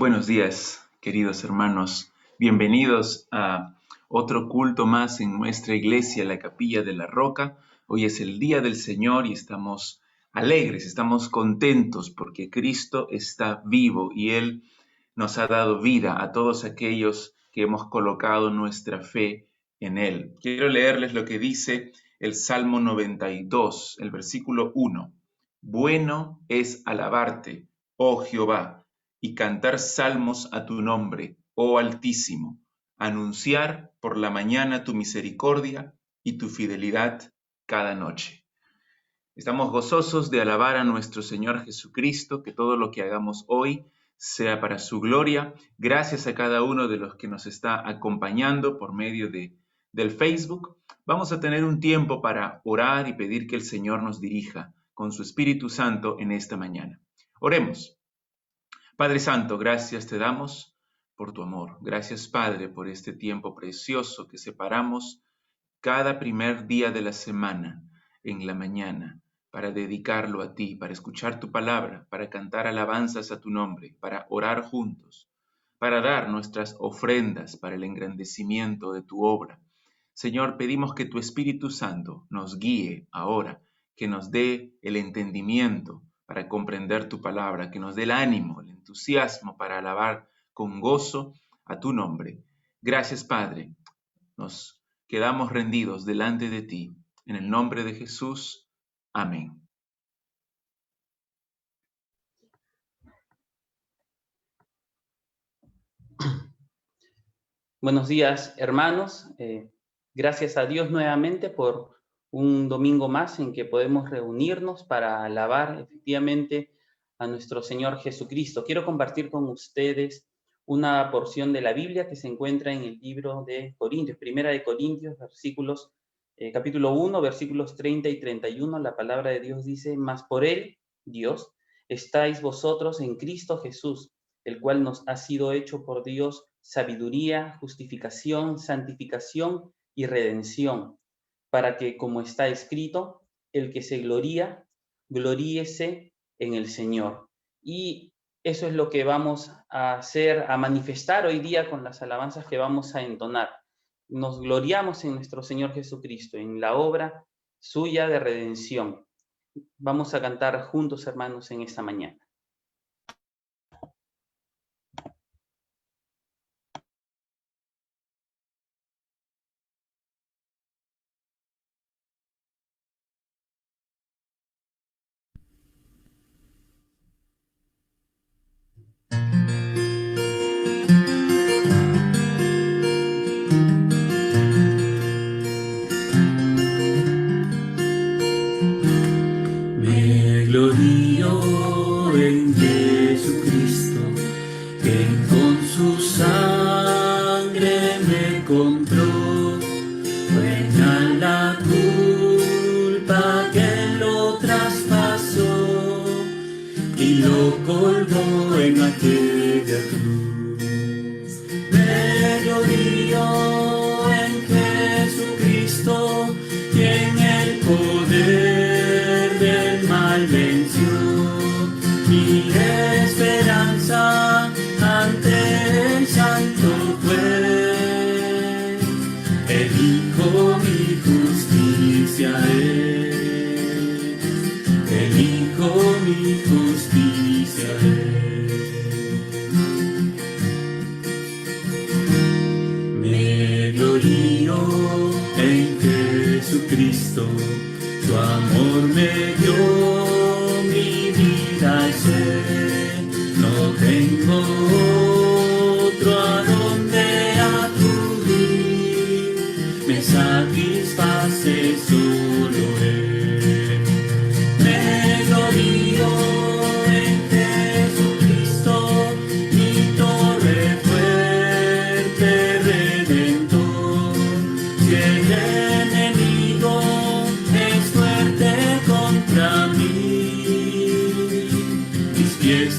Buenos días, queridos hermanos. Bienvenidos a otro culto más en nuestra iglesia, la Capilla de la Roca. Hoy es el Día del Señor y estamos alegres, estamos contentos porque Cristo está vivo y Él nos ha dado vida a todos aquellos que hemos colocado nuestra fe en Él. Quiero leerles lo que dice el Salmo 92, el versículo 1. Bueno es alabarte, oh Jehová, y cantar salmos a tu nombre, oh Altísimo, anunciar por la mañana tu misericordia y tu fidelidad cada noche. Estamos gozosos de alabar a nuestro Señor Jesucristo, que todo lo que hagamos hoy sea para su gloria. Gracias a cada uno de los que nos está acompañando por medio del Facebook. Vamos a tener un tiempo para orar y pedir que el Señor nos dirija con su Espíritu Santo en esta mañana. Oremos. Padre Santo, gracias te damos por tu amor. Gracias, Padre, por este tiempo precioso que separamos cada primer día de la semana en la mañana para dedicarlo a ti, para escuchar tu palabra, para cantar alabanzas a tu nombre, para orar juntos, para dar nuestras ofrendas para el engrandecimiento de tu obra. Señor, pedimos que tu Espíritu Santo nos guíe ahora, que nos dé el entendimiento para comprender tu palabra, que nos dé el ánimo, el entusiasmo para alabar con gozo a tu nombre. Gracias, Padre. Nos quedamos rendidos delante de ti. En el nombre de Jesús. Amén. Buenos días, hermanos. Gracias a Dios nuevamente por un domingo más en que podemos reunirnos para alabar efectivamente a nuestro Señor Jesucristo. Quiero compartir con ustedes una porción de la Biblia que se encuentra en el libro de Corintios, Primera de Corintios, capítulo 1, versículos 30 y 31. La palabra de Dios dice: mas por Él, Dios, estáis vosotros en Cristo Jesús, el cual nos ha sido hecho por Dios sabiduría, justificación, santificación y redención, para que, como está escrito, el que se gloría, gloríese en el Señor. Y eso es lo que vamos a hacer, a manifestar hoy día con las alabanzas que vamos a entonar. Nos gloriamos en nuestro Señor Jesucristo, en la obra suya de redención. Vamos a cantar juntos, hermanos, en esta mañana.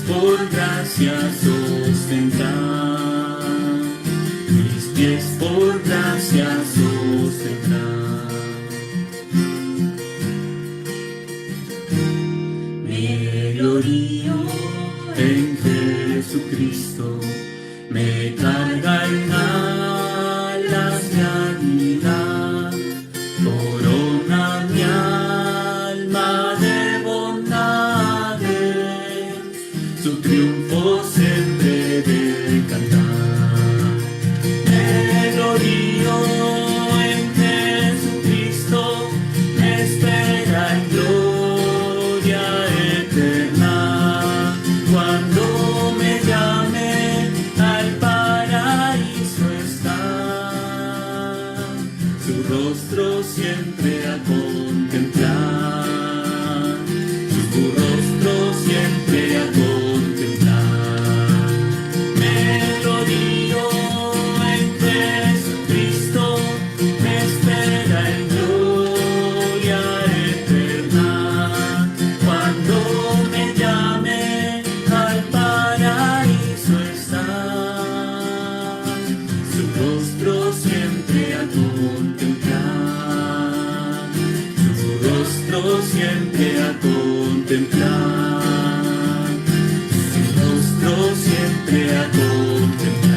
Por gracia sostengo. Jesucristo me carga en alas de águila, corona mi alma de bondades, su triunfo siempre he de cantar. Me glorío en Jesucristo, me espera en gloria eterna. Cuando me llame al paraíso está, su rostro siempre a contemplar, su rostro siempre a contemplar. Me glorío en Jesucristo, me espera en gloria eterna. Cuando me llame al paraíso está, su rostro siempre a contemplar, su rostro siempre a contemplar, su rostro siempre a contemplar.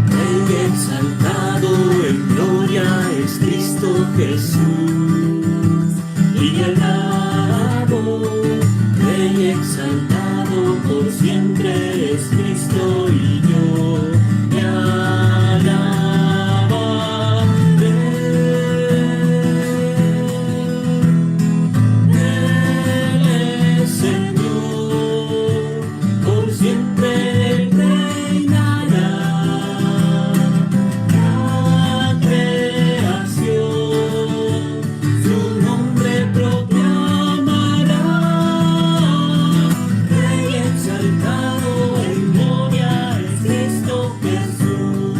Rey exaltado en gloria es Cristo Jesús, y alabo. Rey exaltado por siempre es Cristo, y yo me alabaré. Él es Señor, por siempre Él reinará. La creación su nombre proclamará. Rey exaltado en gloria es Cristo Jesús.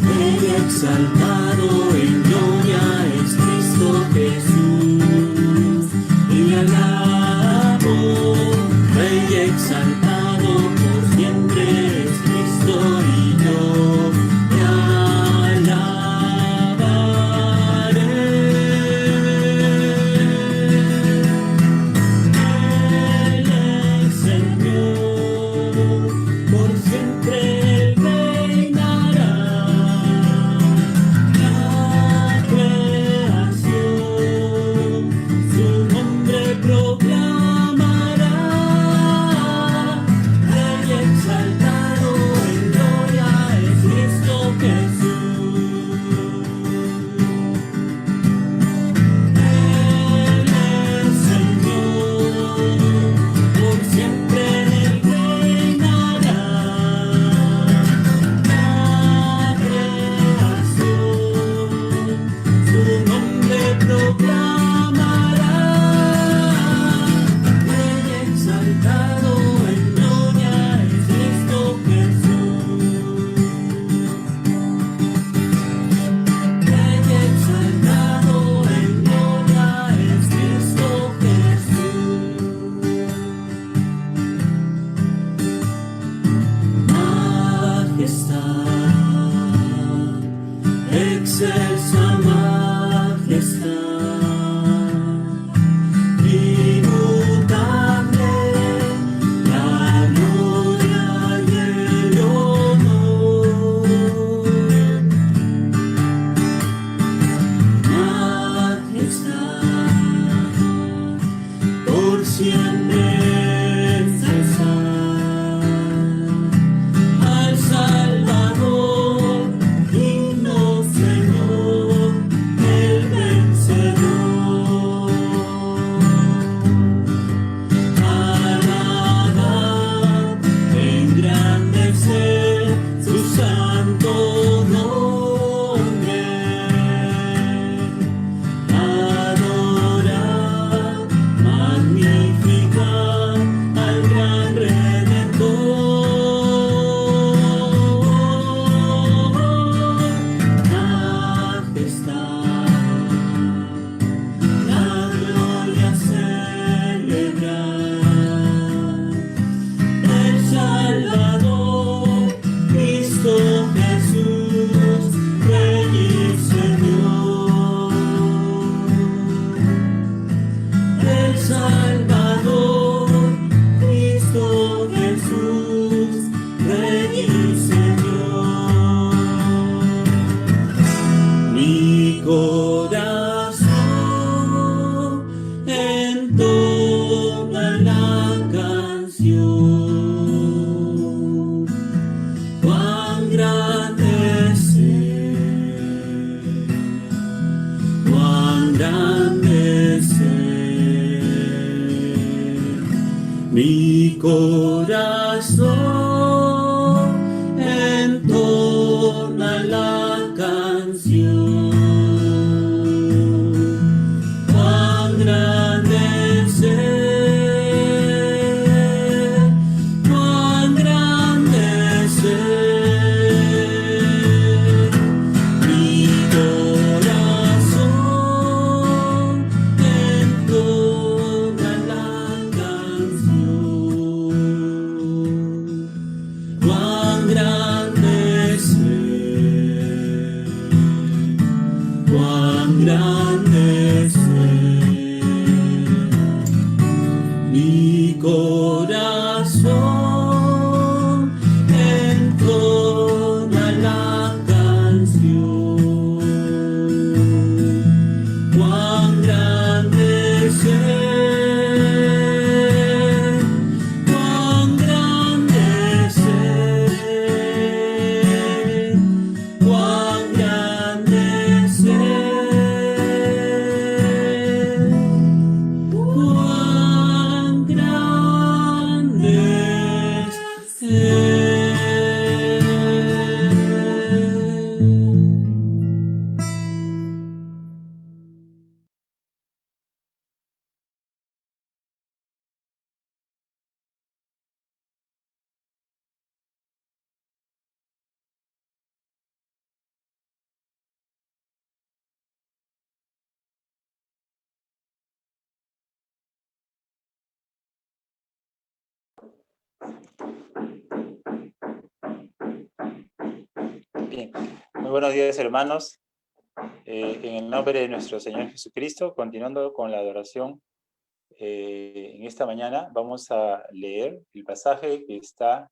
Rey exaltado en gloria es Cristo Jesús, y alabo. Rey exaltado por siempre es Cristo, y yo me alabaré. Él es Señor, por siempre Él reinará. La creación su nombre proclamará. Rey exaltado en gloria es Cristo Jesús. Él es Señor, por siempre Él reinará. La creación su nombre proclamará. Rey exaltado en gloria es Cristo Jesús. Rey exaltado en gloria es Cristo Jesús. Majestad, excelsa majestad, inmutable, la gloria y el honor. Majestad, por siempre exaltar al Salvador, digno Señor, el vencedor. Alabar, engrandecer sus mi corazón entona la canción. Cuán grande es Él, cuán grande es Él. Mi corazón entona la canción. Cuán grande es Él, cuán grande es Él. Mi corazón entona la canción. Cuán grande es Él, cuán grande es Él, cuán grande es Él, cuán grande es Él. Bien, muy buenos días hermanos. En el nombre de nuestro Señor Jesucristo, continuando con la adoración, en esta mañana vamos a leer el pasaje que está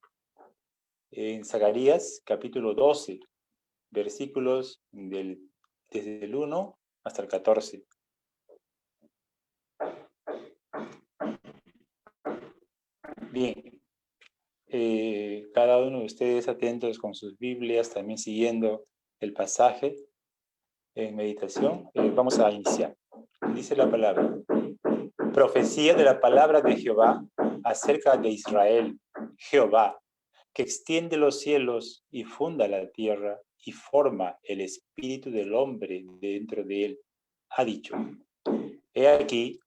en Zacarías capítulo 12, versículos desde el 1 hasta el 14. Bien, cada uno de ustedes atentos con sus Biblias, también siguiendo el pasaje en meditación, vamos a iniciar. Dice la palabra: profecía de la palabra de Jehová acerca de Israel. Jehová, que extiende los cielos y funda la tierra y forma el espíritu del hombre dentro de él, ha dicho: he aquí,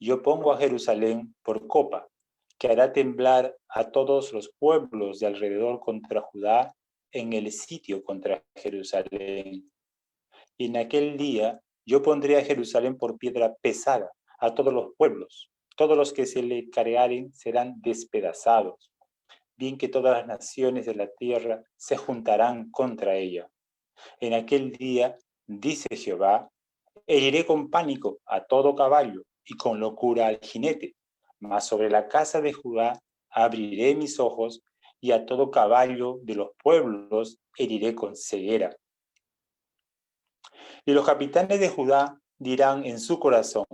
yo pongo a Jerusalén por copa, que hará temblar a todos los pueblos de alrededor contra Judá en el sitio contra Jerusalén. Y en aquel día yo pondré a Jerusalén por piedra pesada a todos los pueblos. Todos los que se le carearen serán despedazados. Bien que todas las naciones de la tierra se juntarán contra ella. En aquel día, dice Jehová, heriré con pánico a todo caballo y con locura al jinete. Mas sobre la casa de Judá abriré mis ojos y a todo caballo de los pueblos heriré con ceguera. Y los capitanes de Judá dirán en su corazón: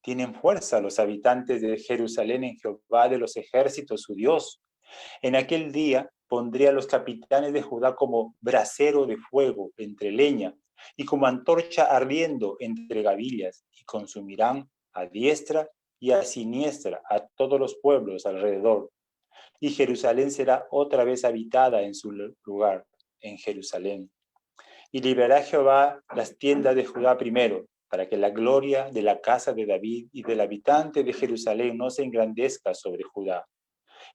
tienen fuerza los habitantes de Jerusalén en Jehová de los ejércitos, su Dios. En aquel día pondré a los capitanes de Judá como brasero de fuego entre leña y como antorcha ardiendo entre gavillas, y consumirán a diestra y a siniestra a todos los pueblos alrededor. Y Jerusalén será otra vez habitada en su lugar, en Jerusalén. Y liberará Jehová las tiendas de Judá primero, para que la gloria de la casa de David y del habitante de Jerusalén no se engrandezca sobre Judá.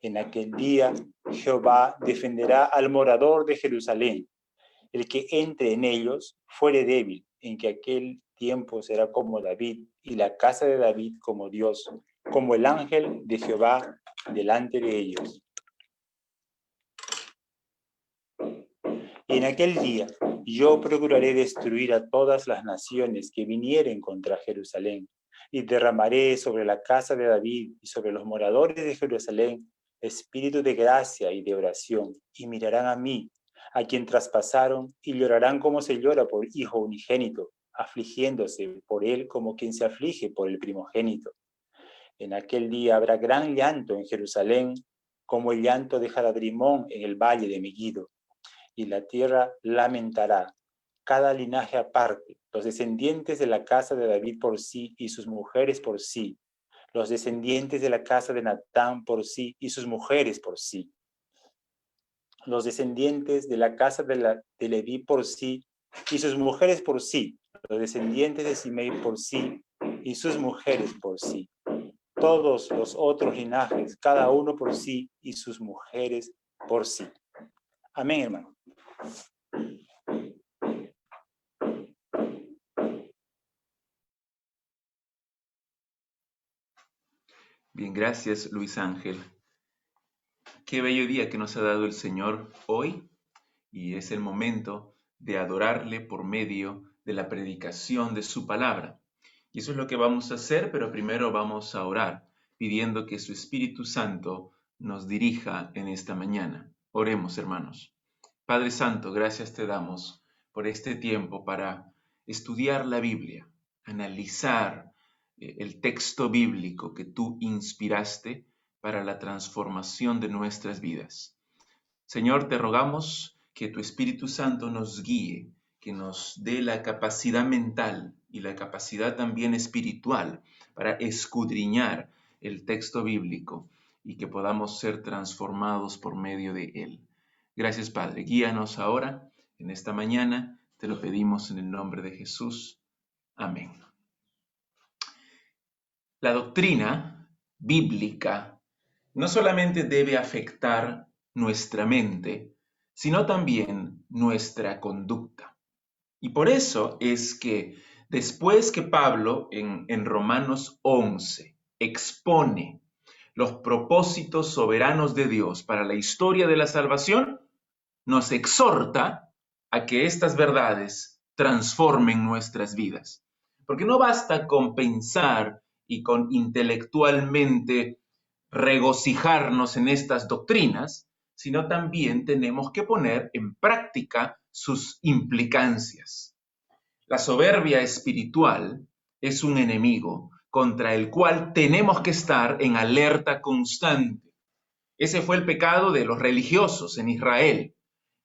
En aquel día Jehová defenderá al morador de Jerusalén. El que entre en ellos fuere débil, en que aquel tiempo será como David, y la casa de David como Dios, como el ángel de Jehová delante de ellos. Y en aquel día yo procuraré destruir a todas las naciones que vinieren contra Jerusalén, y derramaré sobre la casa de David y sobre los moradores de Jerusalén espíritu de gracia y de oración, y mirarán a mí, a quien traspasaron, y llorarán como se llora por hijo unigénito, afligiéndose por él como quien se aflige por el primogénito. En aquel día habrá gran llanto en Jerusalén, como el llanto de Jaladrimón en el valle de Megiddo. Y la tierra lamentará, cada linaje aparte, los descendientes de la casa de David por sí y sus mujeres por sí, los descendientes de la casa de Natán por sí y sus mujeres por sí, los descendientes de la casa de Leví por sí y sus mujeres por sí, los descendientes de Simei por sí y sus mujeres por sí, todos los otros linajes, cada uno por sí y sus mujeres por sí. Amén, hermano. Bien, gracias, Luis Ángel. Qué bello día que nos ha dado el Señor hoy, y es el momento de adorarle por medio de la predicación de su palabra. Y eso es lo que vamos a hacer, pero primero vamos a orar, pidiendo que su Espíritu Santo nos dirija en esta mañana. Oremos, hermanos. Padre Santo, gracias te damos por este tiempo para estudiar la Biblia, analizar el texto bíblico que tú inspiraste para la transformación de nuestras vidas. Señor, te rogamos que tu Espíritu Santo nos guíe, que nos dé la capacidad mental y la capacidad también espiritual para escudriñar el texto bíblico y que podamos ser transformados por medio de él. Gracias, Padre. Guíanos ahora, en esta mañana. Te lo pedimos en el nombre de Jesús. Amén. La doctrina bíblica no solamente debe afectar nuestra mente, sino también nuestra conducta. Y por eso es que después que Pablo en Romanos 11 expone los propósitos soberanos de Dios para la historia de la salvación, nos exhorta a que estas verdades transformen nuestras vidas. Porque no basta con pensar y con intelectualmente regocijarnos en estas doctrinas, sino también tenemos que poner en práctica sus implicancias. La soberbia espiritual es un enemigo contra el cual tenemos que estar en alerta constante. Ese fue el pecado de los religiosos en Israel,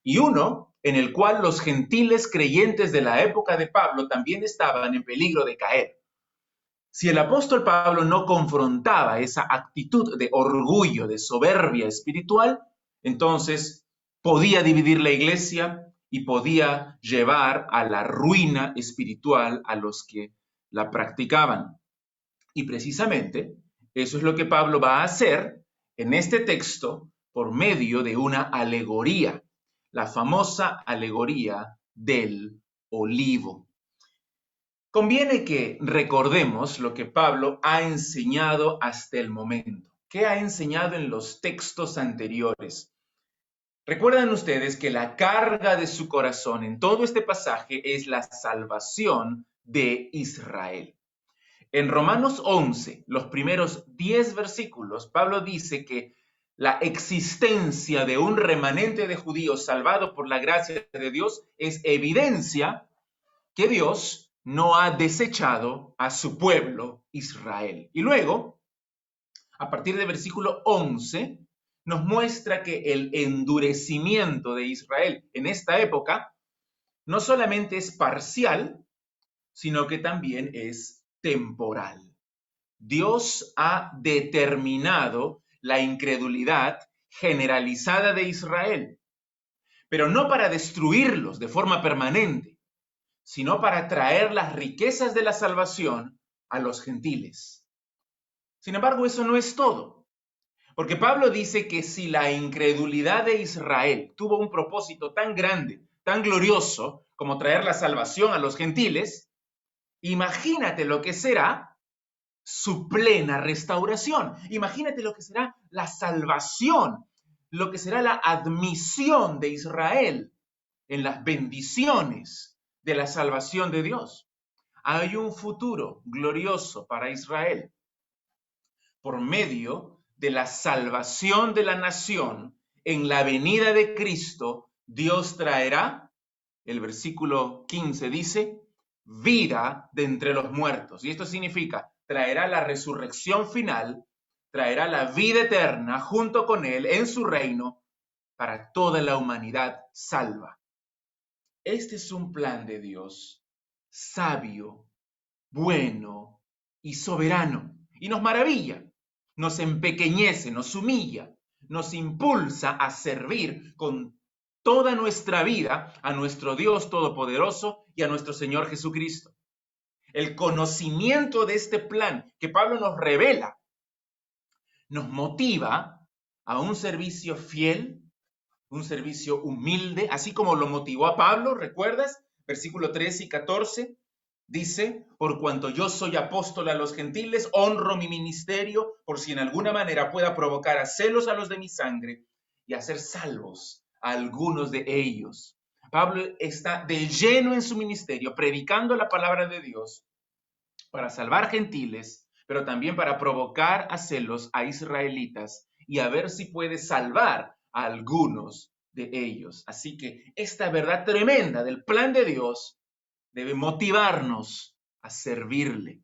y uno en el cual los gentiles creyentes de la época de Pablo también estaban en peligro de caer. Si el apóstol Pablo no confrontaba esa actitud de orgullo, de soberbia espiritual, entonces podía dividir la iglesia y podía llevar a la ruina espiritual a los que la practicaban. Y precisamente eso es lo que Pablo va a hacer en este texto por medio de una alegoría, la famosa alegoría del olivo. Conviene que recordemos lo que Pablo ha enseñado hasta el momento. ¿Qué ha enseñado en los textos anteriores? Recuerdan ustedes que la carga de su corazón en todo este pasaje es la salvación de Israel. En Romanos 11, los primeros 10 versículos, Pablo dice que la existencia de un remanente de judíos salvado por la gracia de Dios es evidencia que Dios no ha desechado a su pueblo Israel. Y luego, a partir del versículo 11, nos muestra que el endurecimiento de Israel en esta época no solamente es parcial, sino que también es temporal. Dios ha determinado la incredulidad generalizada de Israel, pero no para destruirlos de forma permanente, sino para traer las riquezas de la salvación a los gentiles. Sin embargo, eso no es todo, porque Pablo dice que si la incredulidad de Israel tuvo un propósito tan grande, tan glorioso, como traer la salvación a los gentiles, imagínate lo que será su plena restauración. Imagínate lo que será la salvación, lo que será la admisión de Israel en las bendiciones de la salvación de Dios. Hay un futuro glorioso para Israel. Por medio de la salvación de la nación, en la venida de Cristo, Dios traerá, el versículo 15 dice, vida de entre los muertos. Y esto significa, traerá la resurrección final, traerá la vida eterna junto con él en su reino para toda la humanidad salva. Este es un plan de Dios sabio, bueno y soberano. y nos maravilla, nos empequeñece, nos humilla, nos impulsa a servir con toda nuestra vida a nuestro Dios Todopoderoso y a nuestro Señor Jesucristo. El conocimiento de este plan que Pablo nos revela nos motiva a un servicio fiel, un servicio humilde, así como lo motivó a Pablo, ¿recuerdas? Versículo 13 y 14 dice, por cuanto yo soy apóstol a los gentiles, honro mi ministerio por si en alguna manera pueda provocar a celos a los de mi sangre y hacer salvos a algunos de ellos. Pablo está de lleno en su ministerio, predicando la palabra de Dios para salvar gentiles, pero también para provocar a celos a israelitas y a ver si puede salvar a algunos de ellos. Así que esta verdad tremenda del plan de Dios debe motivarnos a servirle.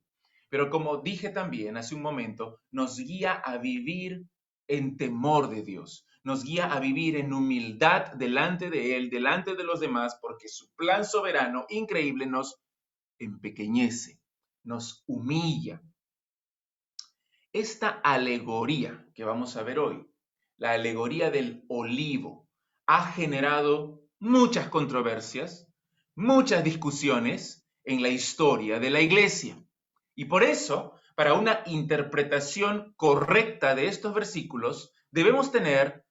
Pero como dije también hace un momento, nos guía a vivir en temor de Dios. Nos guía a vivir en humildad delante de Él, delante de los demás, porque su plan soberano, increíble, nos empequeñece, nos humilla. Esta alegoría que vamos a ver hoy, la alegoría del olivo, ha generado muchas controversias, muchas discusiones en la historia de la iglesia. Y por eso, para una interpretación correcta de estos versículos, debemos tener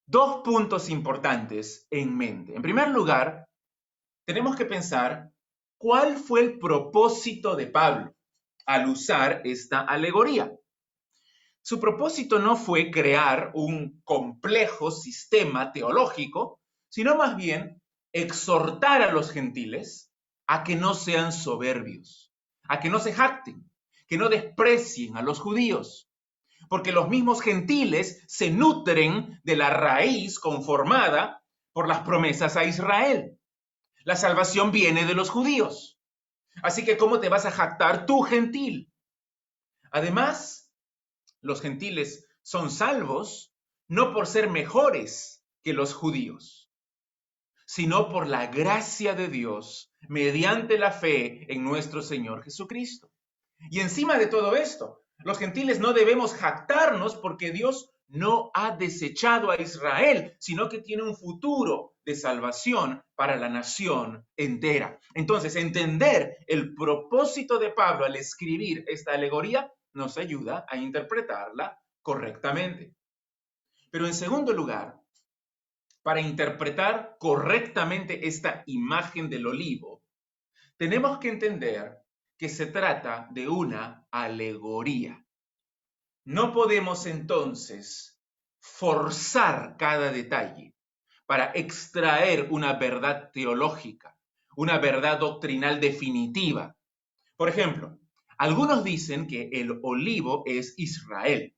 dos puntos importantes en mente. En primer lugar, tenemos que pensar cuál fue el propósito de Pablo al usar esta alegoría. Su propósito no fue crear un complejo sistema teológico, sino más bien exhortar a los gentiles a que no sean soberbios, a que no se jacten, que no desprecien a los judíos, porque los mismos gentiles se nutren de la raíz conformada por las promesas a Israel. La salvación viene de los judíos. Así que, ¿cómo te vas a jactar tú, gentil? Además, los gentiles son salvos no por ser mejores que los judíos, sino por la gracia de Dios mediante la fe en nuestro Señor Jesucristo. Y encima de todo esto, los gentiles no debemos jactarnos porque Dios no ha desechado a Israel, sino que tiene un futuro de salvación para la nación entera. Entonces, entender el propósito de Pablo al escribir esta alegoría nos ayuda a interpretarla correctamente. Pero en segundo lugar, para interpretar correctamente esta imagen del olivo, tenemos que entender que se trata de una alegoría. No podemos entonces forzar cada detalle para extraer una verdad teológica, una verdad doctrinal definitiva. Por ejemplo, algunos dicen que el olivo es Israel.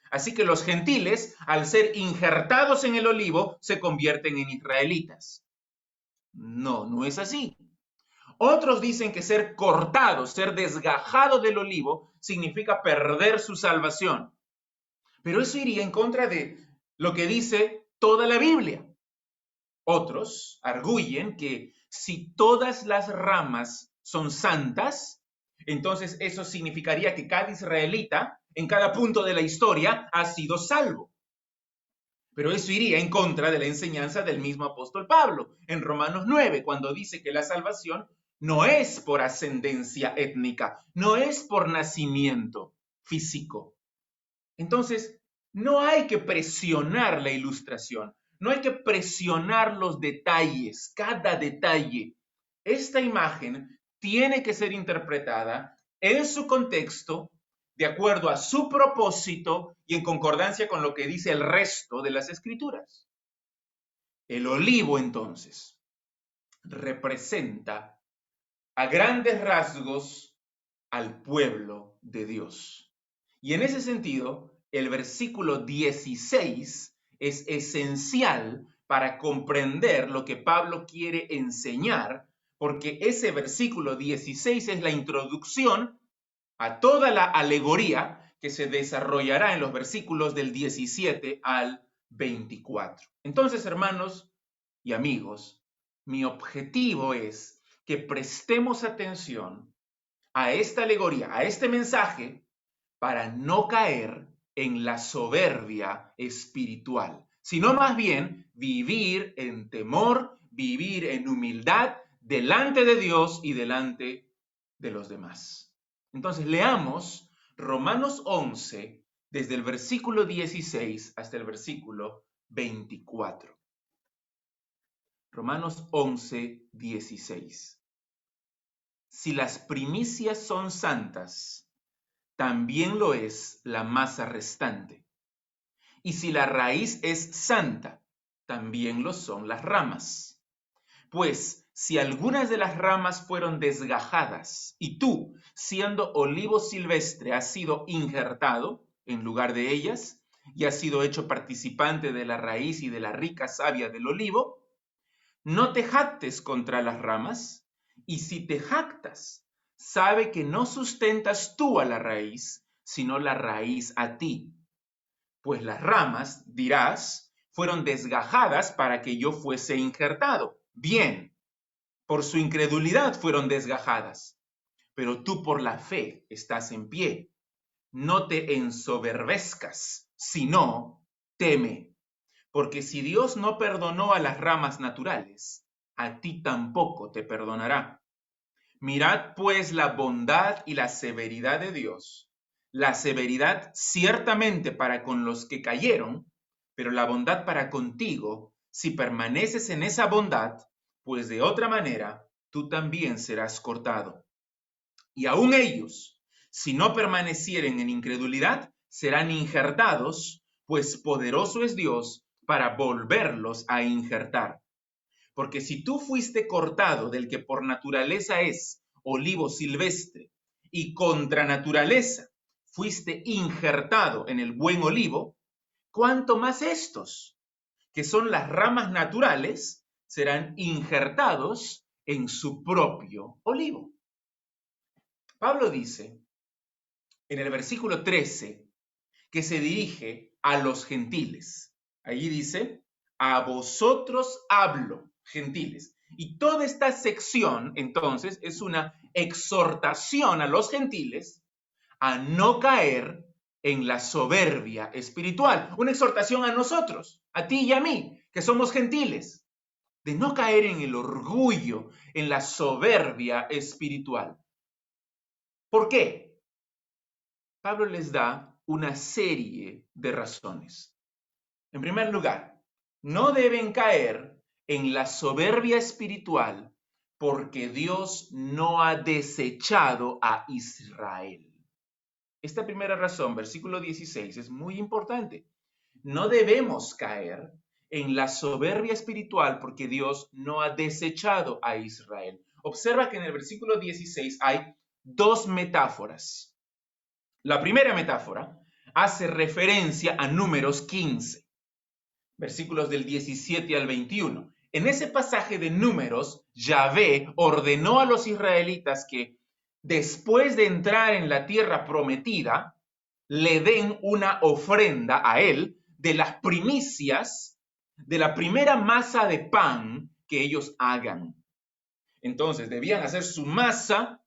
Así que los gentiles, al ser injertados en el olivo, se convierten en israelitas. No, no es así. Otros dicen que ser cortado, ser desgajado del olivo, significa perder su salvación. Pero eso iría en contra de lo que dice toda la Biblia. Otros arguyen que si todas las ramas son santas, entonces eso significaría que cada israelita, en cada punto de la historia, ha sido salvo. Pero eso iría en contra de la enseñanza del mismo apóstol Pablo en Romanos 9, cuando dice que la salvación no es por ascendencia étnica, no es por nacimiento físico. Entonces, no hay que presionar la ilustración, no hay que presionar los detalles, cada detalle. Esta imagen tiene que ser interpretada en su contexto, de acuerdo a su propósito y en concordancia con lo que dice el resto de las Escrituras. El olivo, entonces, representa a grandes rasgos al pueblo de Dios. Y en ese sentido, el versículo 16 es esencial para comprender lo que Pablo quiere enseñar, porque ese versículo 16 es la introducción a toda la alegoría que se desarrollará en los versículos del 17 al 24. Entonces, hermanos y amigos, mi objetivo es que prestemos atención a esta alegoría, a este mensaje, para no caer en la soberbia espiritual, sino más bien vivir en temor, vivir en humildad delante de Dios y delante de los demás. Entonces leamos Romanos 11 desde el versículo 16 hasta el versículo 24. Romanos 11, 16. Si las primicias son santas, también lo es la masa restante. Y si la raíz es santa, también lo son las ramas. Pues si algunas de las ramas fueron desgajadas, y tú, siendo olivo silvestre, has sido injertado en lugar de ellas, y has sido hecho participante de la raíz y de la rica savia del olivo, no te jactes contra las ramas, y si te jactas, sabe que no sustentas tú a la raíz, sino la raíz a ti. Pues las ramas, dirás, fueron desgajadas para que yo fuese injertado. Bien, por su incredulidad fueron desgajadas, pero tú por la fe estás en pie. No te ensoberbezcas, sino teme. Porque si Dios no perdonó a las ramas naturales, a ti tampoco te perdonará. Mirad pues la bondad y la severidad de Dios. La severidad ciertamente para con los que cayeron, pero la bondad para contigo, si permaneces en esa bondad, pues de otra manera tú también serás cortado. Y aun ellos, si no permanecieren en incredulidad, serán injertados, pues poderoso es Dios para volverlos a injertar. Porque si tú fuiste cortado del que por naturaleza es olivo silvestre y contra naturaleza fuiste injertado en el buen olivo, ¿cuánto más estos, que son las ramas naturales, serán injertados en su propio olivo? Pablo dice en el versículo 13 que se dirige a los gentiles. Allí dice, a vosotros hablo, gentiles. Y toda esta sección, entonces, es una exhortación a los gentiles a no caer en la soberbia espiritual. Una exhortación a nosotros, a ti y a mí, que somos gentiles, de no caer en el orgullo, en la soberbia espiritual. ¿Por qué? Pablo les da una serie de razones. En primer lugar, no deben caer en la soberbia espiritual porque Dios no ha desechado a Israel. Esta primera razón, versículo 16, es muy importante. No debemos caer en la soberbia espiritual porque Dios no ha desechado a Israel. Observa que en el versículo 16 hay dos metáforas. La primera metáfora hace referencia a Números 15, versículos del 17 al 21. En ese pasaje de Números, Yahvé ordenó a los israelitas que después de entrar en la tierra prometida, le den una ofrenda a él de las primicias de la primera masa de pan que ellos hagan. Entonces, debían hacer su masa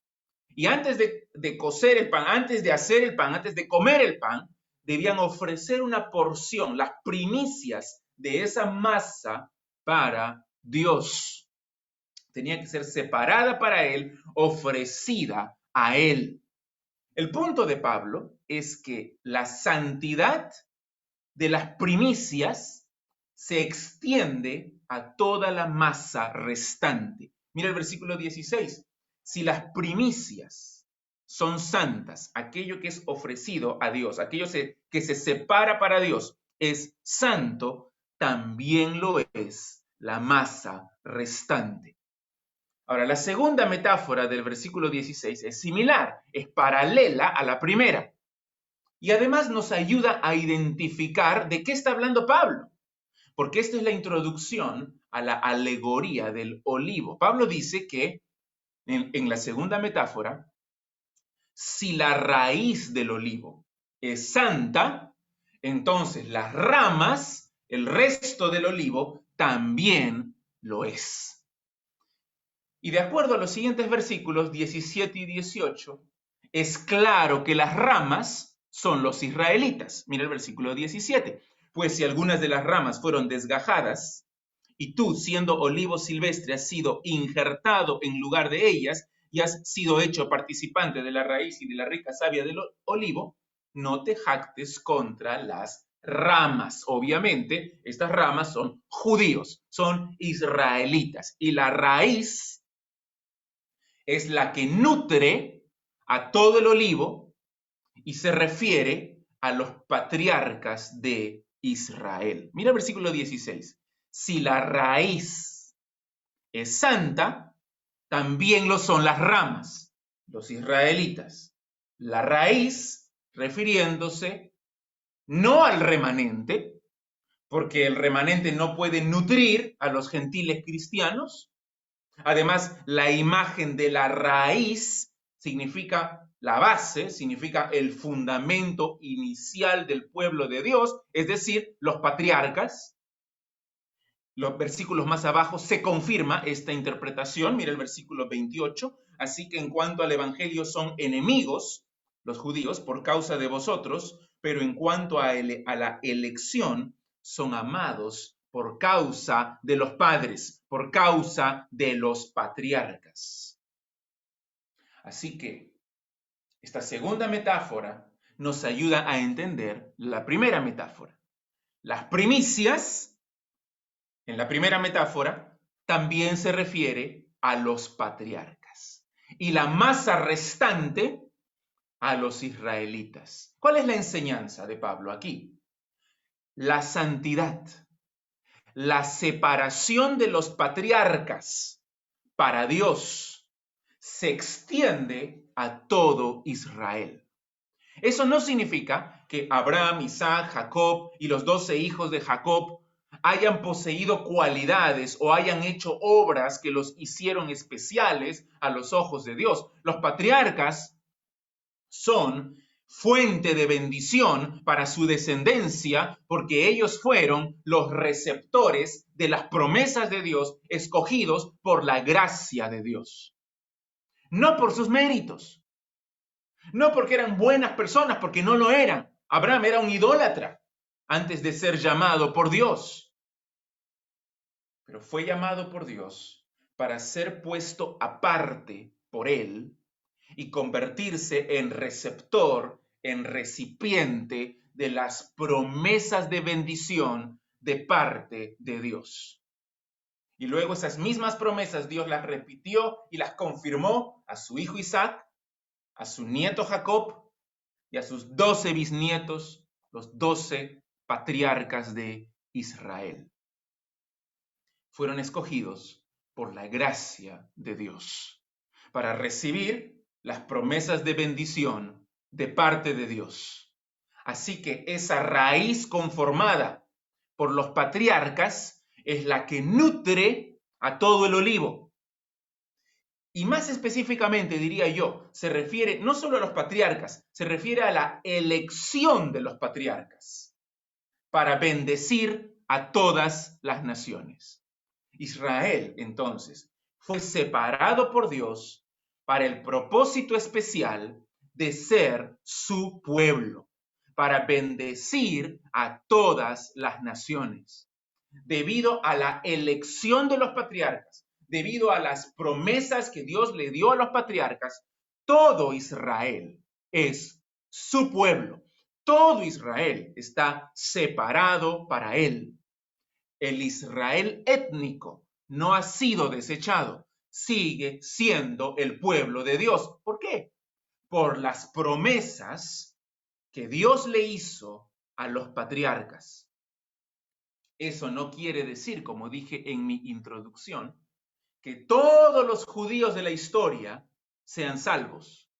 y antes de cocer el pan, antes de hacer el pan, antes de comer el pan, debían ofrecer una porción, las primicias de esa masa para Dios. Tenía que ser separada para Él, ofrecida a Él. El punto de Pablo es que la santidad de las primicias se extiende a toda la masa restante. Mira el versículo 16. Si las primicias son santas, aquello que es ofrecido a Dios, aquello que se separa para Dios es santo, también lo es la masa restante. Ahora, la segunda metáfora del versículo 16 es similar, es paralela a la primera. Y además nos ayuda a identificar de qué está hablando Pablo, porque esta es la introducción a la alegoría del olivo. Pablo dice que en la segunda metáfora, si la raíz del olivo es santa, entonces las ramas, el resto del olivo, también lo es. Y de acuerdo a los siguientes versículos 17 y 18, es claro que las ramas son los israelitas. Mira el versículo 17. Pues si algunas de las ramas fueron desgajadas, y tú, siendo olivo silvestre, has sido injertado en lugar de ellas, y has sido hecho participante de la raíz y de la rica savia del olivo, no te jactes contra las ramas. Obviamente, estas ramas son judíos, son israelitas, y la raíz es la que nutre a todo el olivo y se refiere a los patriarcas de Israel. Mira el versículo 16. Si la raíz es santa, también lo son las ramas, los israelitas. La raíz refiriéndose no al remanente, porque el remanente no puede nutrir a los gentiles cristianos. Además, la imagen de la raíz significa la base, significa el fundamento inicial del pueblo de Dios, es decir, los patriarcas. Los versículos más abajo se confirma esta interpretación. Mira el versículo 28. Así que en cuanto al evangelio son enemigos, los judíos, por causa de vosotros, pero en cuanto a la elección, son amados por causa de los padres, por causa de los patriarcas. Así que esta segunda metáfora nos ayuda a entender la primera metáfora. Las primicias, en la primera metáfora, también se refiere a los patriarcas. Y la masa restante a los israelitas. ¿Cuál es la enseñanza de Pablo aquí? La santidad, la separación de los patriarcas para Dios se extiende a todo Israel. Eso no significa que Abraham, Isaac, Jacob y los 12 hijos de Jacob hayan poseído cualidades o hayan hecho obras que los hicieron especiales a los ojos de Dios. Los patriarcas son fuente de bendición para su descendencia porque ellos fueron los receptores de las promesas de Dios escogidos por la gracia de Dios. No por sus méritos, no porque eran buenas personas, porque no lo eran. Abraham era un idólatra antes de ser llamado por Dios. Pero fue llamado por Dios para ser puesto aparte por Él y convertirse en receptor, en recipiente de las promesas de bendición de parte de Dios. Y luego esas mismas promesas Dios las repitió y las confirmó a su hijo Isaac, a su nieto Jacob y a sus 12 bisnietos, los 12 patriarcas de Israel. Fueron escogidos por la gracia de Dios para recibir las promesas de bendición de parte de Dios. Así que esa raíz conformada por los patriarcas es la que nutre a todo el olivo. Y más específicamente, diría yo, se refiere no solo a los patriarcas, se refiere a la elección de los patriarcas para bendecir a todas las naciones. Israel, entonces, fue separado por Dios para el propósito especial de ser su pueblo, para bendecir a todas las naciones. Debido a la elección de los patriarcas, debido a las promesas que Dios le dio a los patriarcas, todo Israel es su pueblo. Todo Israel está separado para él. El Israel étnico no ha sido desechado, sigue siendo el pueblo de Dios. ¿Por qué? Por las promesas que Dios le hizo a los patriarcas. Eso no quiere decir, como dije en mi introducción, que todos los judíos de la historia sean salvos.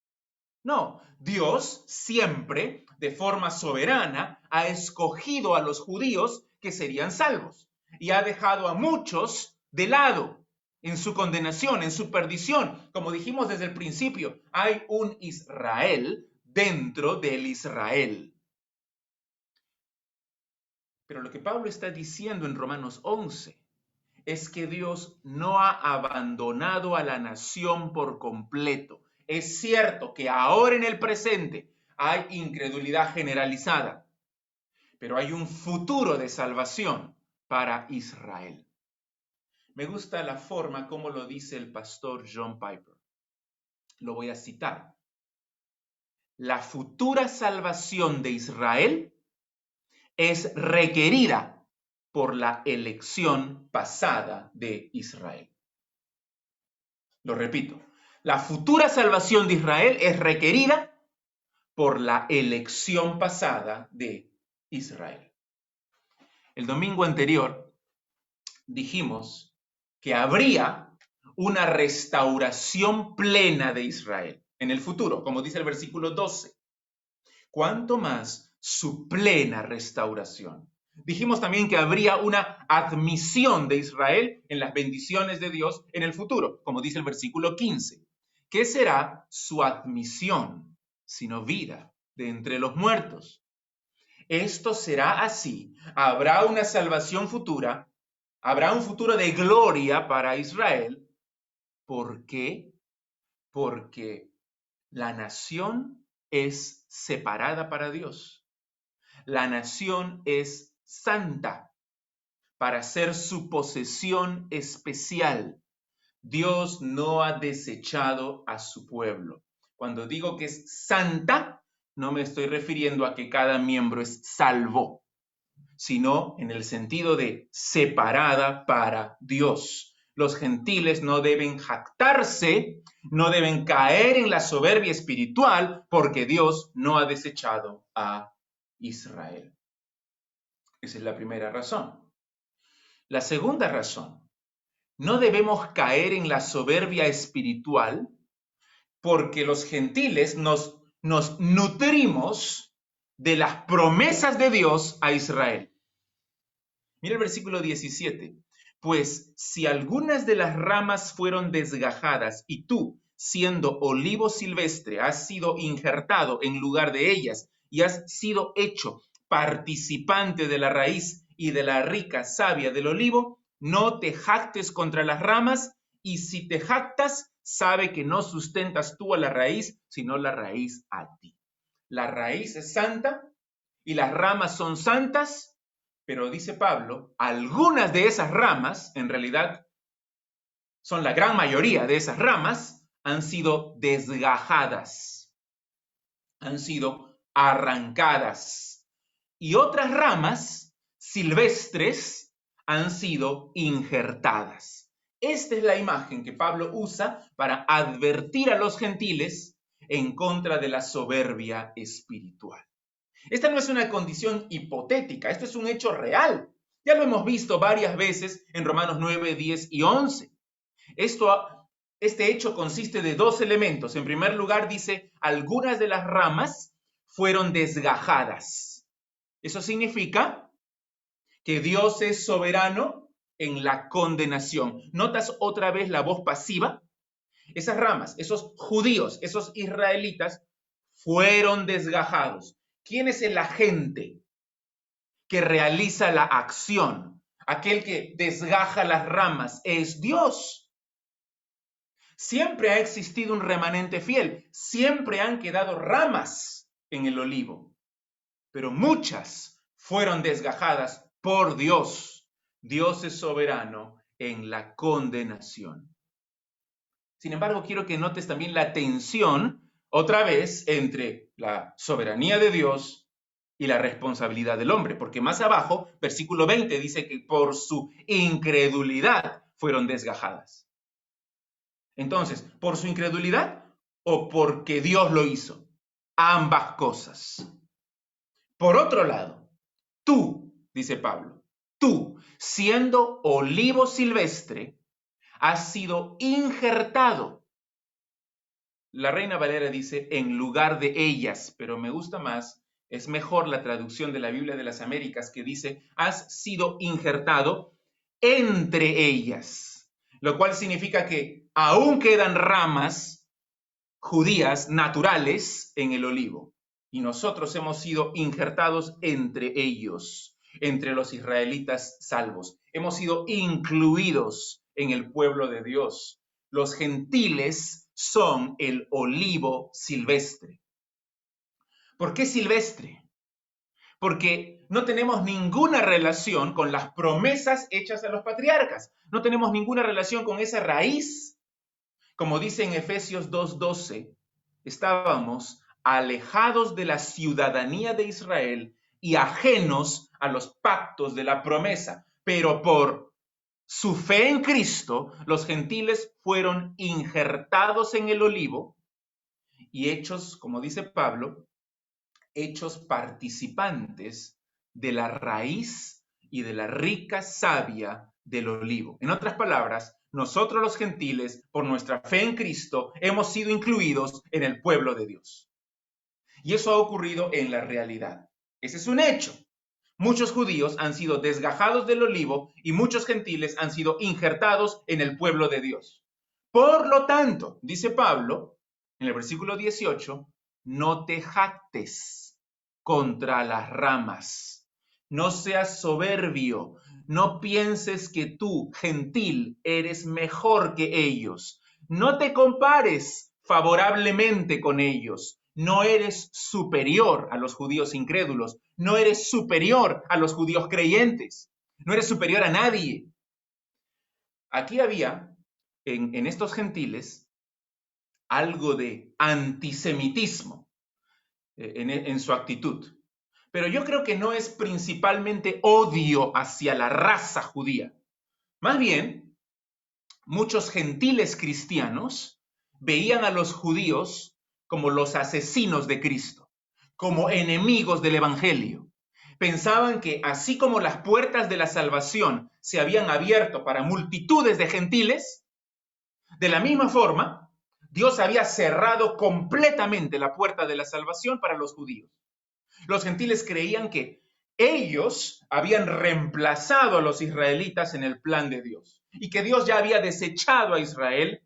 No, Dios siempre, de forma soberana, ha escogido a los judíos que serían salvos y ha dejado a muchos de lado en su condenación, en su perdición. Como dijimos desde el principio, hay un Israel dentro del Israel. Pero lo que Pablo está diciendo en Romanos 11 es que Dios no ha abandonado a la nación por completo. Es cierto que ahora en el presente hay incredulidad generalizada, pero hay un futuro de salvación para Israel. Me gusta la forma como lo dice el pastor John Piper. Lo voy a citar. La futura salvación de Israel es requerida por la elección pasada de Israel. Lo repito. La futura salvación de Israel es requerida por la elección pasada de Israel. El domingo anterior dijimos que habría una restauración plena de Israel en el futuro, como dice el versículo 12. ¿Cuánto más su plena restauración? Dijimos también que habría una admisión de Israel en las bendiciones de Dios en el futuro, como dice el versículo 15. ¿Qué será su admisión, sino vida de entre los muertos? Esto será así. Habrá una salvación futura, habrá un futuro de gloria para Israel. ¿Por qué? Porque la nación es separada para Dios. La nación es santa para ser su posesión especial. Dios no ha desechado a su pueblo. Cuando digo que es santa, no me estoy refiriendo a que cada miembro es salvo, sino en el sentido de separada para Dios. Los gentiles no deben jactarse, no deben caer en la soberbia espiritual, porque Dios no ha desechado a Israel. Esa es la primera razón. La segunda razón, no debemos caer en la soberbia espiritual porque los gentiles nos nutrimos de las promesas de Dios a Israel. Mira el versículo 17. Pues si algunas de las ramas fueron desgajadas y tú, siendo olivo silvestre, has sido injertado en lugar de ellas y has sido hecho participante de la raíz y de la rica savia del olivo, no te jactes contra las ramas, y si te jactas, sabe que no sustentas tú a la raíz, sino la raíz a ti. La raíz es santa y las ramas son santas, pero dice Pablo, algunas de esas ramas, en realidad son la gran mayoría de esas ramas, han sido desgajadas, han sido arrancadas, y otras ramas silvestres han sido injertadas. Esta es la imagen que Pablo usa para advertir a los gentiles en contra de la soberbia espiritual. Esta no es una condición hipotética, esto es un hecho real. Ya lo hemos visto varias veces en Romanos 9, 10 y 11. Este hecho consiste de dos elementos. En primer lugar, dice, algunas de las ramas fueron desgajadas. Eso significa que Dios es soberano en la condenación. ¿Notas otra vez la voz pasiva? Esas ramas, esos judíos, esos israelitas, fueron desgajados. ¿Quién es el agente que realiza la acción? Aquel que desgaja las ramas es Dios. Siempre ha existido un remanente fiel. Siempre han quedado ramas en el olivo. Pero muchas fueron desgajadas por Dios. Dios es soberano en la condenación. Sin embargo, quiero que notes también la tensión, otra vez, entre la soberanía de Dios y la responsabilidad del hombre. Porque más abajo, versículo 20, dice que por su incredulidad fueron desgajadas. Entonces, ¿por su incredulidad o porque Dios lo hizo? Ambas cosas. Por otro lado, tú, dice Pablo, tú, siendo olivo silvestre, has sido injertado. La Reina Valera dice en lugar de ellas, pero me gusta más, es mejor la traducción de la Biblia de las Américas que dice, has sido injertado entre ellas, lo cual significa que aún quedan ramas judías naturales en el olivo. Y nosotros hemos sido injertados entre ellos, entre los israelitas salvos. Hemos sido incluidos en el pueblo de Dios. Los gentiles son el olivo silvestre. ¿Por qué silvestre? Porque no tenemos ninguna relación con las promesas hechas a los patriarcas. No tenemos ninguna relación con esa raíz. Como dice en Efesios 2:12, estábamos alejados de la ciudadanía de Israel y ajenos a los pactos de la promesa. Pero por su fe en Cristo, los gentiles fueron injertados en el olivo y hechos, como dice Pablo, hechos participantes de la raíz y de la rica savia del olivo. En otras palabras, nosotros los gentiles, por nuestra fe en Cristo, hemos sido incluidos en el pueblo de Dios. Y eso ha ocurrido en la realidad. Ese es un hecho. Muchos judíos han sido desgajados del olivo y muchos gentiles han sido injertados en el pueblo de Dios. Por lo tanto, dice Pablo en el versículo 18, no te jactes contra las ramas. No seas soberbio. No pienses que tú, gentil, eres mejor que ellos. No te compares favorablemente con ellos. No eres superior a los judíos incrédulos. No eres superior a los judíos creyentes. No eres superior a nadie. Aquí había, en estos gentiles, algo de antisemitismo en su actitud. Pero yo creo que no es principalmente odio hacia la raza judía. Más bien, muchos gentiles cristianos veían a los judíos como los asesinos de Cristo, como enemigos del evangelio. Pensaban que así como las puertas de la salvación se habían abierto para multitudes de gentiles, de la misma forma, Dios había cerrado completamente la puerta de la salvación para los judíos. Los gentiles creían que ellos habían reemplazado a los israelitas en el plan de Dios y que Dios ya había desechado a Israel.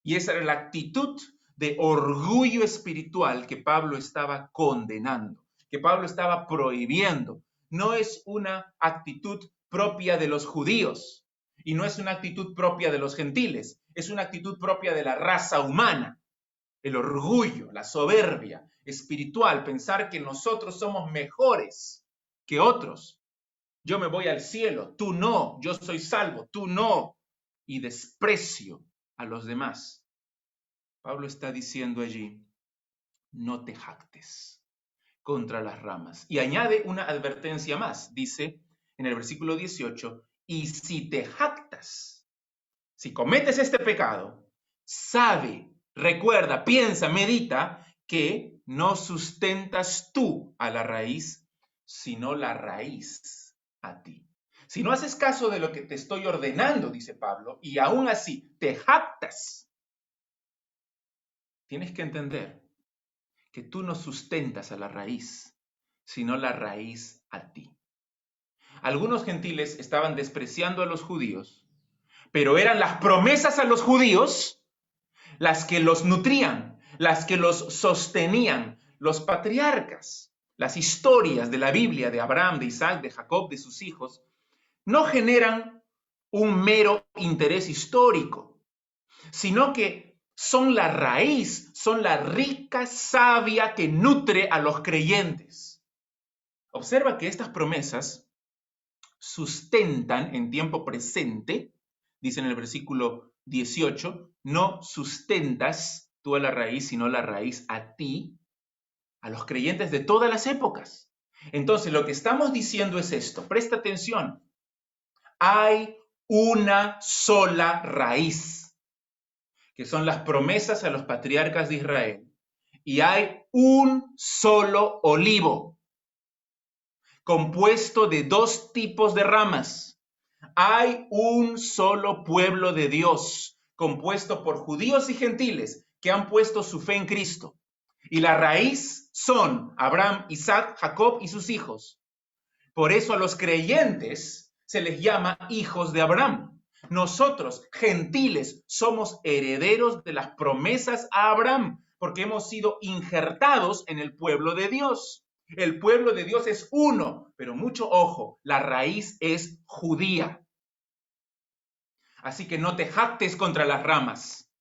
Y esa era la actitud de orgullo espiritual que Pablo estaba condenando, que Pablo estaba prohibiendo. No es una actitud propia de los judíos y no es una actitud propia de los gentiles, es una actitud propia de la raza humana. El orgullo, la soberbia espiritual, pensar que nosotros somos mejores que otros. Yo me voy al cielo, tú no, yo soy salvo, tú no. Y desprecio a los demás. Pablo está diciendo allí, no te jactes contra las ramas. Y añade una advertencia más, dice en el versículo 18, y si te jactas, si cometes este pecado, sabe, recuerda, piensa, medita que no sustentas tú a la raíz, sino la raíz a ti. Si no haces caso de lo que te estoy ordenando, dice Pablo, y aún así te jactas, tienes que entender que tú no sustentas a la raíz, sino la raíz a ti. Algunos gentiles estaban despreciando a los judíos, pero eran las promesas a los judíos las que los nutrían, las que los sostenían. Los patriarcas, las historias de la Biblia de Abraham, de Isaac, de Jacob, de sus hijos, no generan un mero interés histórico, sino que son la raíz, son la rica savia que nutre a los creyentes. Observa que estas promesas sustentan en tiempo presente, dice en el versículo 18, no sustentas tú a la raíz, sino la raíz a ti, a los creyentes de todas las épocas. Entonces, lo que estamos diciendo es esto, presta atención, hay una sola raíz, que son las promesas a los patriarcas de Israel, y hay un solo olivo, compuesto de dos tipos de ramas. Hay un solo pueblo de Dios, compuesto por judíos y gentiles que han puesto su fe en Cristo. Y la raíz son Abraham, Isaac, Jacob y sus hijos. Por eso a los creyentes se les llama hijos de Abraham. Nosotros, gentiles, somos herederos de las promesas a Abraham, porque hemos sido injertados en el pueblo de Dios. El pueblo de Dios es uno, pero mucho ojo, la raíz es judía. Así que no te jactes contra las ramas,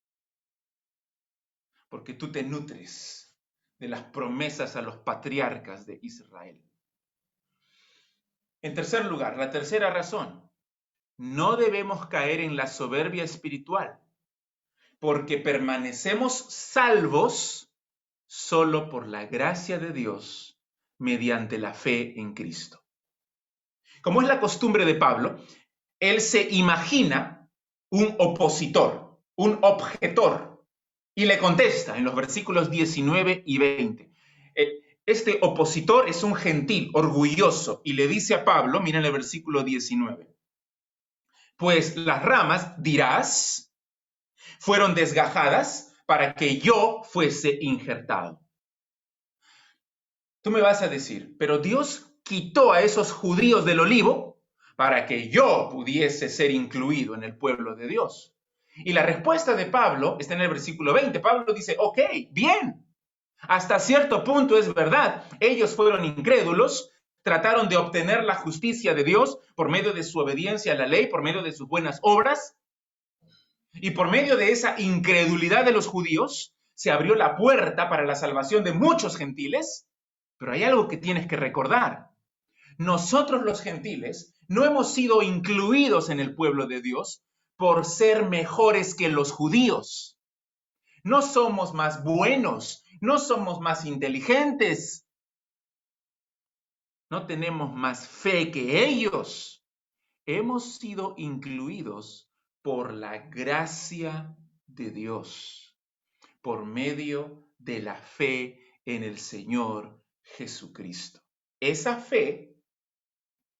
porque tú te nutres de las promesas a los patriarcas de Israel. En tercer lugar, la tercera razón, no debemos caer en la soberbia espiritual, porque permanecemos salvos solo por la gracia de Dios mediante la fe en Cristo. Como es la costumbre de Pablo, él se imagina un opositor, un objetor, y le contesta en los versículos 19 y 20. Este opositor es un gentil, orgulloso, y le dice a Pablo, miren el versículo 19, pues las ramas, dirás, fueron desgajadas para que yo fuese injertado. Tú me vas a decir, pero Dios quitó a esos judíos del olivo para que yo pudiese ser incluido en el pueblo de Dios. Y la respuesta de Pablo está en el versículo 20. Pablo dice, ok, bien, hasta cierto punto es verdad. Ellos fueron incrédulos, trataron de obtener la justicia de Dios por medio de su obediencia a la ley, por medio de sus buenas obras. Y por medio de esa incredulidad de los judíos, se abrió la puerta para la salvación de muchos gentiles. Pero hay algo que tienes que recordar. Nosotros los gentiles no hemos sido incluidos en el pueblo de Dios por ser mejores que los judíos. No somos más buenos, no somos más inteligentes. No tenemos más fe que ellos. Hemos sido incluidos por la gracia de Dios, por medio de la fe en el Señor Jesucristo. Esa fe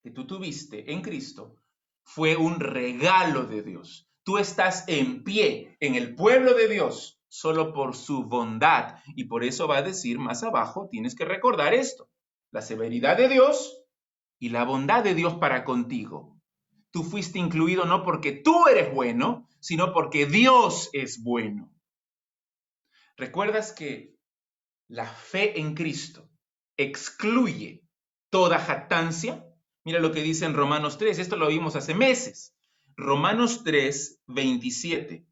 que tú tuviste en Cristo fue un regalo de Dios. Tú estás en pie en el pueblo de Dios solo por su bondad. Y por eso va a decir más abajo, tienes que recordar esto, la severidad de Dios y la bondad de Dios para contigo. Tú fuiste incluido no porque tú eres bueno, sino porque Dios es bueno. ¿Recuerdas que la fe en Cristo excluye toda jactancia? Mira lo que dice en Romanos 3, esto lo vimos hace meses. Romanos 3, 27.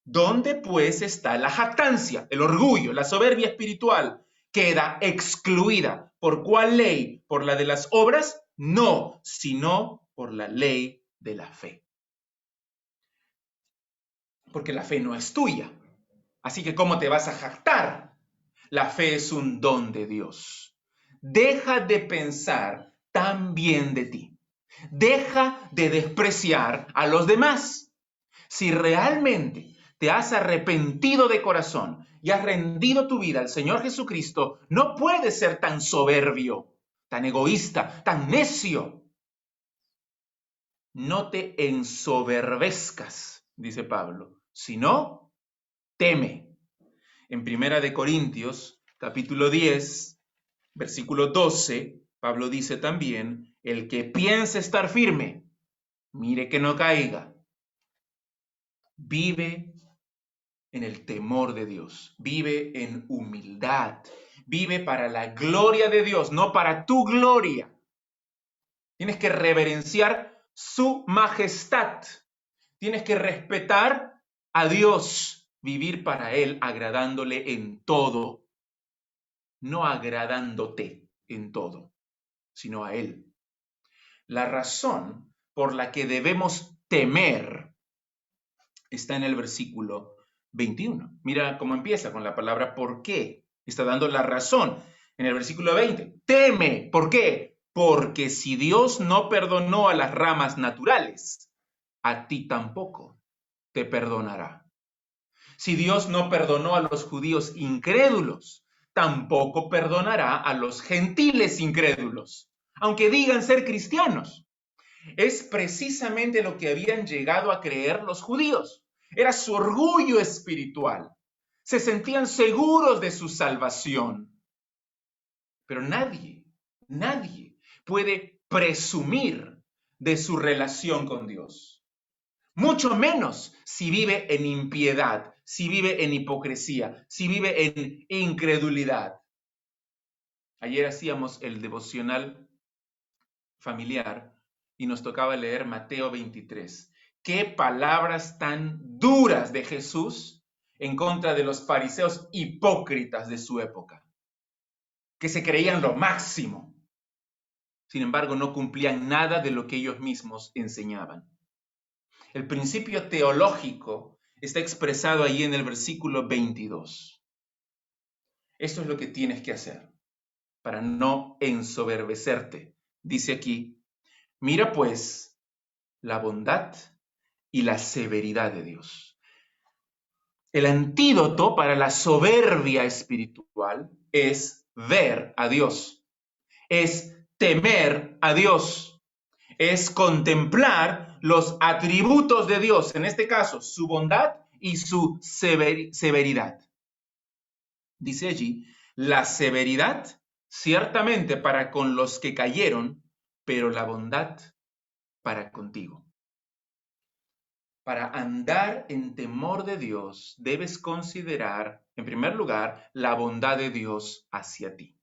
¿Dónde pues está la jactancia, el orgullo, la soberbia espiritual? Queda excluida. ¿Por cuál ley? ¿Por la de las obras? No, sino por la ley de la fe. Porque la fe no es tuya. Así que ¿cómo te vas a jactar? La fe es un don de Dios. Deja de pensar tan bien de ti. Deja de despreciar a los demás. Si realmente te has arrepentido de corazón y has rendido tu vida al Señor Jesucristo, no puedes ser tan soberbio, tan egoísta, tan necio. No te ensoberbezcas, dice Pablo, sino teme. En 1 Corintios, capítulo 10, versículo 12, Pablo dice también, el que piense estar firme, mire que no caiga. Vive en el temor de Dios, vive en humildad, vive para la gloria de Dios, no para tu gloria. Tienes que reverenciar su majestad, tienes que respetar a Dios, vivir para Él agradándole en todo, no agradándote en todo, sino a Él. La razón por la que debemos temer está en el versículo 21. Mira cómo empieza con la palabra ¿por qué? Está dando la razón en el versículo 20. Teme, ¿por qué? Porque si Dios no perdonó a las ramas naturales, a ti tampoco te perdonará. Si Dios no perdonó a los judíos incrédulos, tampoco perdonará a los gentiles incrédulos, aunque digan ser cristianos. Es precisamente lo que habían llegado a creer los judíos. Era su orgullo espiritual. Se sentían seguros de su salvación. Pero nadie puede presumir de su relación con Dios. Mucho menos si vive en impiedad, si vive en hipocresía, si vive en incredulidad. Ayer hacíamos el devocional familiar y nos tocaba leer Mateo 23. Qué palabras tan duras de Jesús en contra de los fariseos hipócritas de su época. que se creían lo máximo. Sin embargo, no cumplían nada de lo que ellos mismos enseñaban. El principio teológico está expresado ahí en el versículo 22. Esto es lo que tienes que hacer para no ensoberbecerte. Dice aquí, mira pues la bondad y la severidad de Dios. El antídoto para la soberbia espiritual es ver a Dios, es temer a Dios, es contemplar los atributos de Dios, en este caso, su bondad y su severidad. Dice allí, la severidad ciertamente para con los que cayeron, pero la bondad para contigo. Para andar en temor de Dios, debes considerar, en primer lugar, la bondad de Dios hacia ti,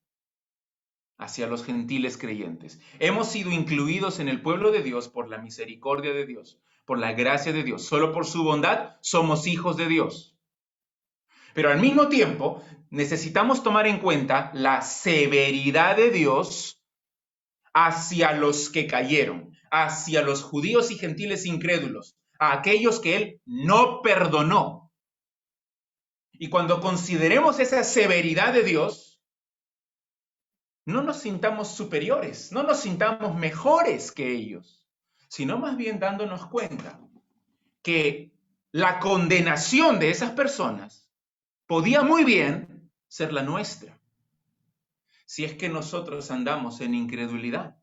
hacia los gentiles creyentes. Hemos sido incluidos en el pueblo de Dios por la misericordia de Dios, por la gracia de Dios. Solo por su bondad somos hijos de Dios. Pero al mismo tiempo, necesitamos tomar en cuenta la severidad de Dios hacia los que cayeron, hacia los judíos y gentiles incrédulos, a aquellos que Él no perdonó. Y cuando consideremos esa severidad de Dios, no nos sintamos superiores, no nos sintamos mejores que ellos, sino más bien dándonos cuenta que la condenación de esas personas podía muy bien ser la nuestra, si es que nosotros andamos en incredulidad,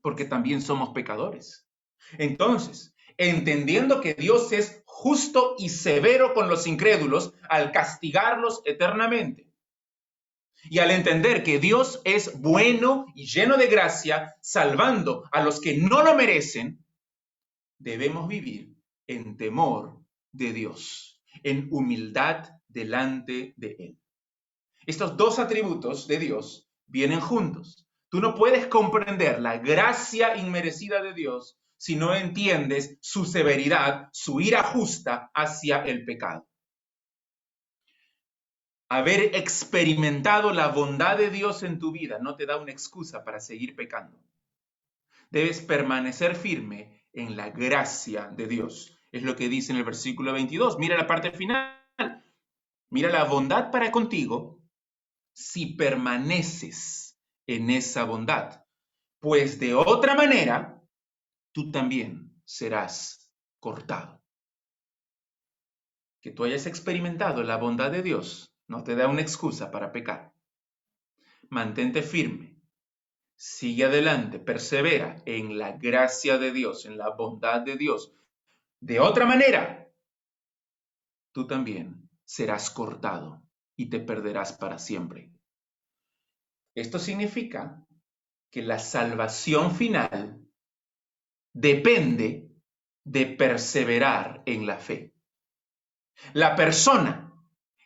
porque también somos pecadores. Entonces, entendiendo que Dios es justo y severo con los incrédulos al castigarlos eternamente, y al entender que Dios es bueno y lleno de gracia, salvando a los que no lo merecen, debemos vivir en temor de Dios, en humildad delante de Él. Estos dos atributos de Dios vienen juntos. Tú no puedes comprender la gracia inmerecida de Dios si no entiendes su severidad, su ira justa hacia el pecado. Haber experimentado la bondad de Dios en tu vida no te da una excusa para seguir pecando. Debes permanecer firme en la gracia de Dios. Es lo que dice en el versículo 22. Mira la parte final. Mira la bondad para contigo si permaneces en esa bondad. Pues de otra manera, tú también serás cortado. Que tú hayas experimentado la bondad de Dios no te da una excusa para pecar. Mantente firme, sigue adelante, persevera en la gracia de Dios, en la bondad de Dios. De otra manera, tú también serás cortado y te perderás para siempre. Esto significa que la salvación final depende de perseverar en la fe. La persona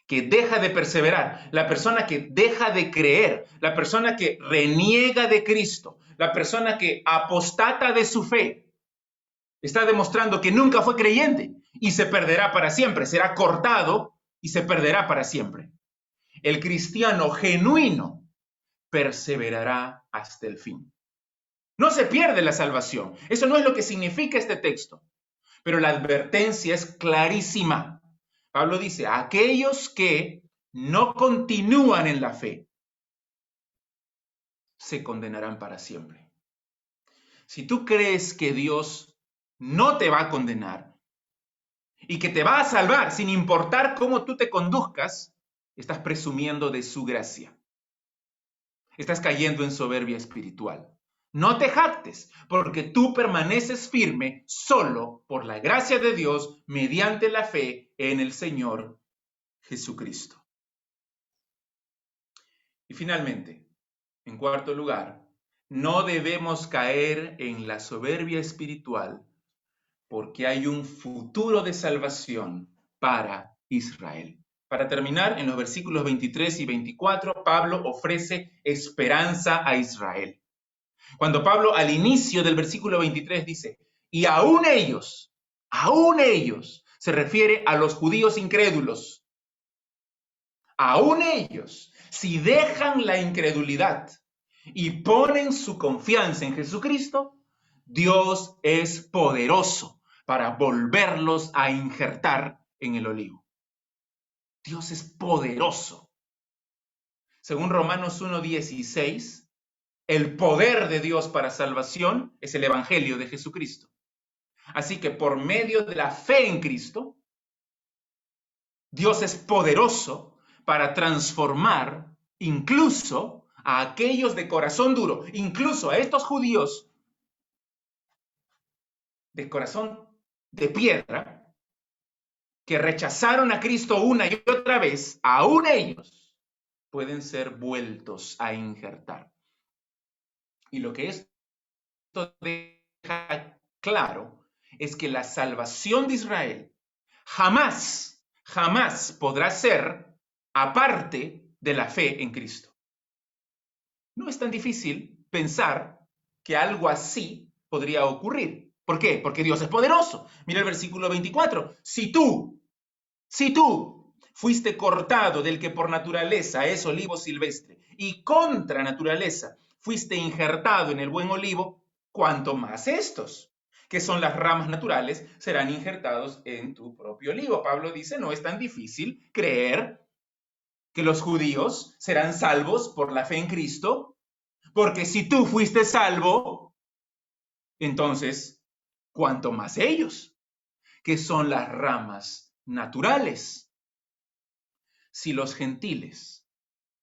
que deja de perseverar, la persona que deja de creer, la persona que reniega de Cristo, la persona que apostata de su fe, está demostrando que nunca fue creyente y se perderá para siempre, será cortado y se perderá para siempre. El cristiano genuino perseverará hasta el fin. No se pierde la salvación. Eso no es lo que significa este texto, pero la advertencia es clarísima. Pablo dice, aquellos que no continúan en la fe se condenarán para siempre. Si tú crees que Dios no te va a condenar y que te va a salvar sin importar cómo tú te conduzcas, estás presumiendo de su gracia. Estás cayendo en soberbia espiritual. No te jactes, porque tú permaneces firme solo por la gracia de Dios mediante la fe en el Señor Jesucristo. Y finalmente, en cuarto lugar, no debemos caer en la soberbia espiritual porque hay un futuro de salvación para Israel. Para terminar, en los versículos 23 y 24, Pablo ofrece esperanza a Israel. Cuando Pablo al inicio del versículo 23 dice, y aún ellos, se refiere a los judíos incrédulos, aún ellos si dejan la incredulidad y ponen su confianza en Jesucristo, Dios es poderoso para volverlos a injertar en el olivo. Dios es poderoso. Según Romanos 1:16, el poder de Dios para salvación es el Evangelio de Jesucristo. Así que por medio de la fe en Cristo, Dios es poderoso para transformar incluso a aquellos de corazón duro, incluso a estos judíos de corazón de piedra, que rechazaron a Cristo una y otra vez, aún ellos pueden ser vueltos a injertar. Y lo que esto deja claro es que la salvación de Israel jamás podrá ser aparte de la fe en Cristo. No es tan difícil pensar que algo así podría ocurrir. ¿Por qué? Porque Dios es poderoso. Mira el versículo 24. Si tú fuiste cortado del que por naturaleza es olivo silvestre y contra naturaleza fuiste injertado en el buen olivo, cuanto más estos, que son las ramas naturales, serán injertados en tu propio olivo. Pablo dice, no es tan difícil creer que los judíos serán salvos por la fe en Cristo, porque si tú fuiste salvo, entonces, cuanto más ellos, que son las ramas naturales. Si los gentiles,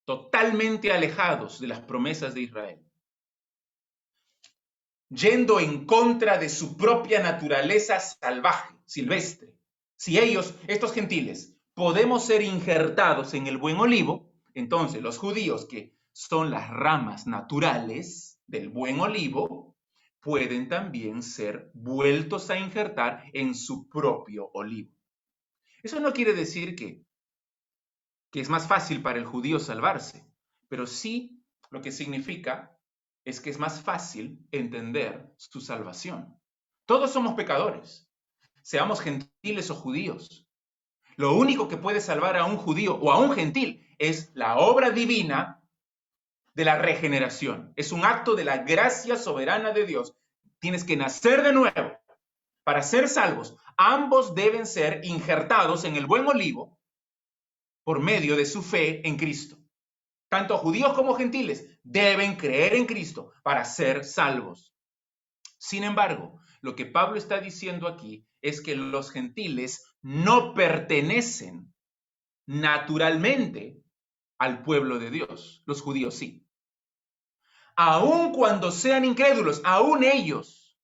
totalmente alejados de las promesas de Israel, yendo en contra de su propia naturaleza salvaje, silvestre, si ellos, estos gentiles, podemos ser injertados en el buen olivo, entonces los judíos, que son las ramas naturales del buen olivo, pueden también ser vueltos a injertar en su propio olivo. Eso no quiere decir que es más fácil para el judío salvarse, pero sí lo que significa es que es más fácil entender su salvación. Todos somos pecadores, seamos gentiles o judíos. Lo único que puede salvar a un judío o a un gentil es la obra divina de la regeneración. Es un acto de la gracia soberana de Dios. Tienes que nacer de nuevo para ser salvos. Ambos deben ser injertados en el buen olivo por medio de su fe en Cristo. Tanto judíos como gentiles deben creer en Cristo para ser salvos. Sin embargo, lo que Pablo está diciendo aquí es que los gentiles no pertenecen naturalmente al pueblo de Dios. Los judíos sí. Aun cuando sean incrédulos, aún ellos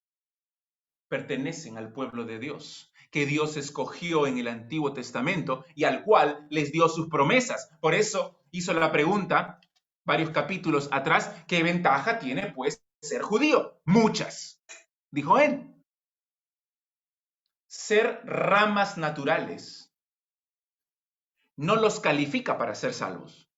pertenecen al pueblo de Dios, que Dios escogió en el Antiguo Testamento y al cual les dio sus promesas. Por eso hizo la pregunta varios capítulos atrás, ¿qué ventaja tiene pues ser judío? Muchas, dijo él. Ser ramas naturales no los califica para ser salvos,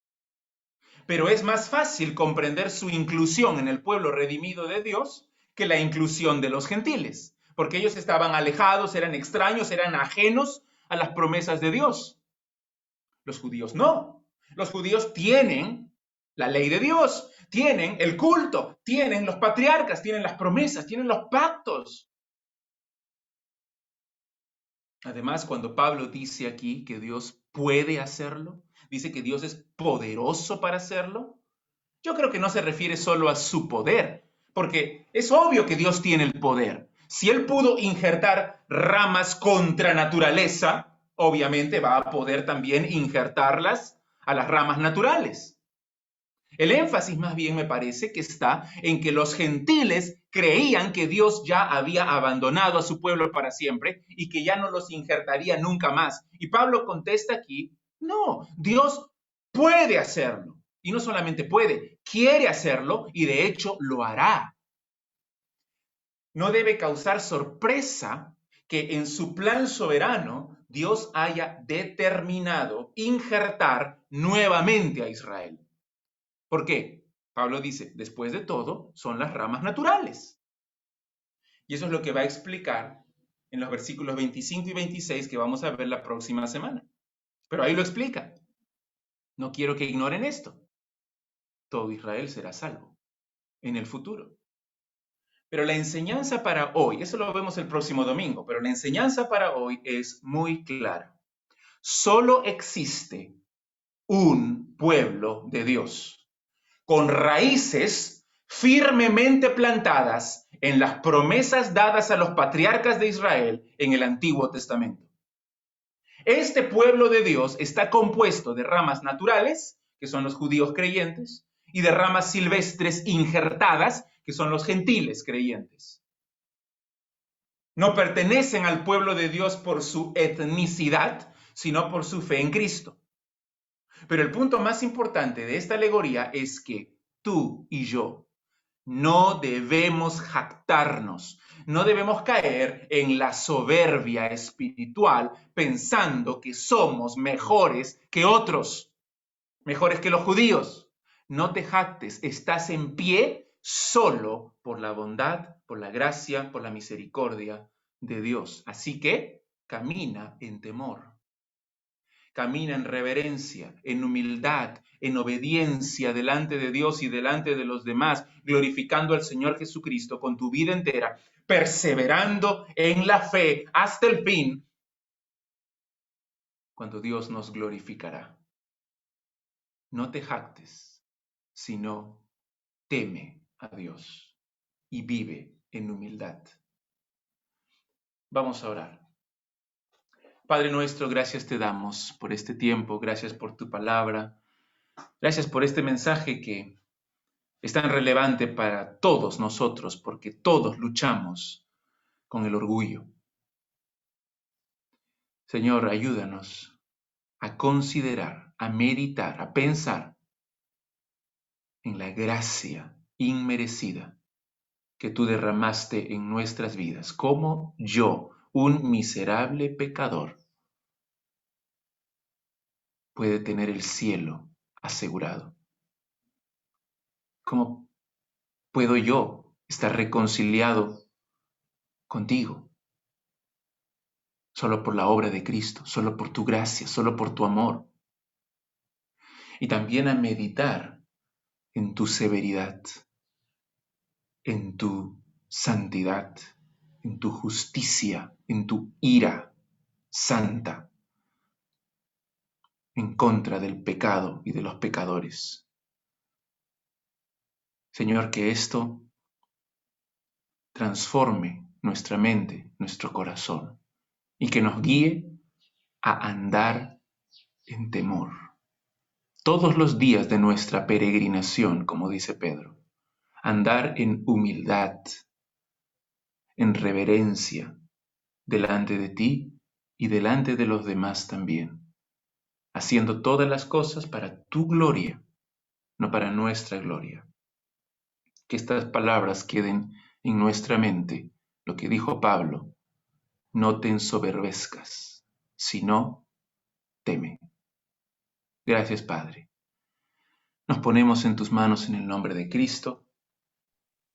pero es más fácil comprender su inclusión en el pueblo redimido de Dios que la inclusión de los gentiles, porque ellos estaban alejados, eran extraños, eran ajenos a las promesas de Dios. Los judíos no. Los judíos tienen la ley de Dios, tienen el culto, tienen los patriarcas, tienen las promesas, tienen los pactos. Además, cuando Pablo dice aquí que Dios puede hacerlo, dice que Dios es poderoso para hacerlo, yo creo que no se refiere solo a su poder, porque es obvio que Dios tiene el poder. Si Él pudo injertar ramas contra naturaleza, obviamente va a poder también injertarlas a las ramas naturales. El énfasis más bien me parece que está en que los gentiles creían que Dios ya había abandonado a su pueblo para siempre y que ya no los injertaría nunca más. Y Pablo contesta aquí, no, Dios puede hacerlo. Y no solamente puede, quiere hacerlo y de hecho lo hará. No debe causar sorpresa que en su plan soberano Dios haya determinado injertar nuevamente a Israel. ¿Por qué? Pablo dice, después de todo, son las ramas naturales. Y eso es lo que va a explicar en los versículos 25 y 26 que vamos a ver la próxima semana. Pero ahí lo explica. No quiero que ignoren esto. Todo Israel será salvo en el futuro. Pero la enseñanza para hoy, eso lo vemos el próximo domingo, pero la enseñanza para hoy es muy clara. Solo existe un pueblo de Dios, con raíces firmemente plantadas en las promesas dadas a los patriarcas de Israel en el Antiguo Testamento. Este pueblo de Dios está compuesto de ramas naturales, que son los judíos creyentes, y de ramas silvestres injertadas, que son los gentiles creyentes. No pertenecen al pueblo de Dios por su etnicidad, sino por su fe en Cristo. Pero el punto más importante de esta alegoría es que tú y yo no debemos jactarnos, no debemos caer en la soberbia espiritual pensando que somos mejores que otros, mejores que los judíos. No te jactes, estás en pie solo por la bondad, por la gracia, por la misericordia de Dios. Así que camina en temor. Camina en reverencia, en humildad, en obediencia delante de Dios y delante de los demás, glorificando al Señor Jesucristo con tu vida entera, perseverando en la fe hasta el fin, cuando Dios nos glorificará. No te jactes, sino teme a Dios y vive en humildad. Vamos a orar. Padre nuestro, gracias te damos por este tiempo, gracias por tu palabra, gracias por este mensaje que es tan relevante para todos nosotros, porque todos luchamos con el orgullo. Señor, ayúdanos a considerar, a meditar, a pensar en la gracia inmerecida que tú derramaste en nuestras vidas, como yo, un miserable pecador, puede tener el cielo asegurado. ¿Cómo puedo yo estar reconciliado contigo? Solo por la obra de Cristo, solo por tu gracia, solo por tu amor. Y también a meditar en tu severidad, en tu santidad, en tu justicia, en tu ira santa, en contra del pecado y de los pecadores. Señor, que esto transforme nuestra mente, nuestro corazón, y que nos guíe a andar en temor. Todos los días de nuestra peregrinación, como dice Pedro, andar en humildad, en reverencia, delante de ti y delante de los demás también, haciendo todas las cosas para tu gloria, no para nuestra gloria. Que estas palabras queden en nuestra mente, lo que dijo Pablo: no te ensoberbezcas, sino teme. Gracias, Padre. Nos ponemos en tus manos en el nombre de Cristo.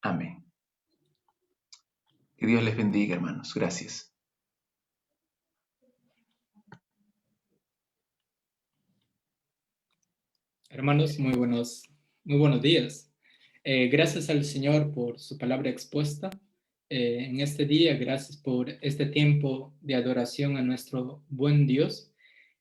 Amén. Que Dios les bendiga, hermanos. Gracias. Hermanos, muy buenos días. Gracias al Señor por su palabra expuesta en este día. Gracias por este tiempo de adoración a nuestro buen Dios.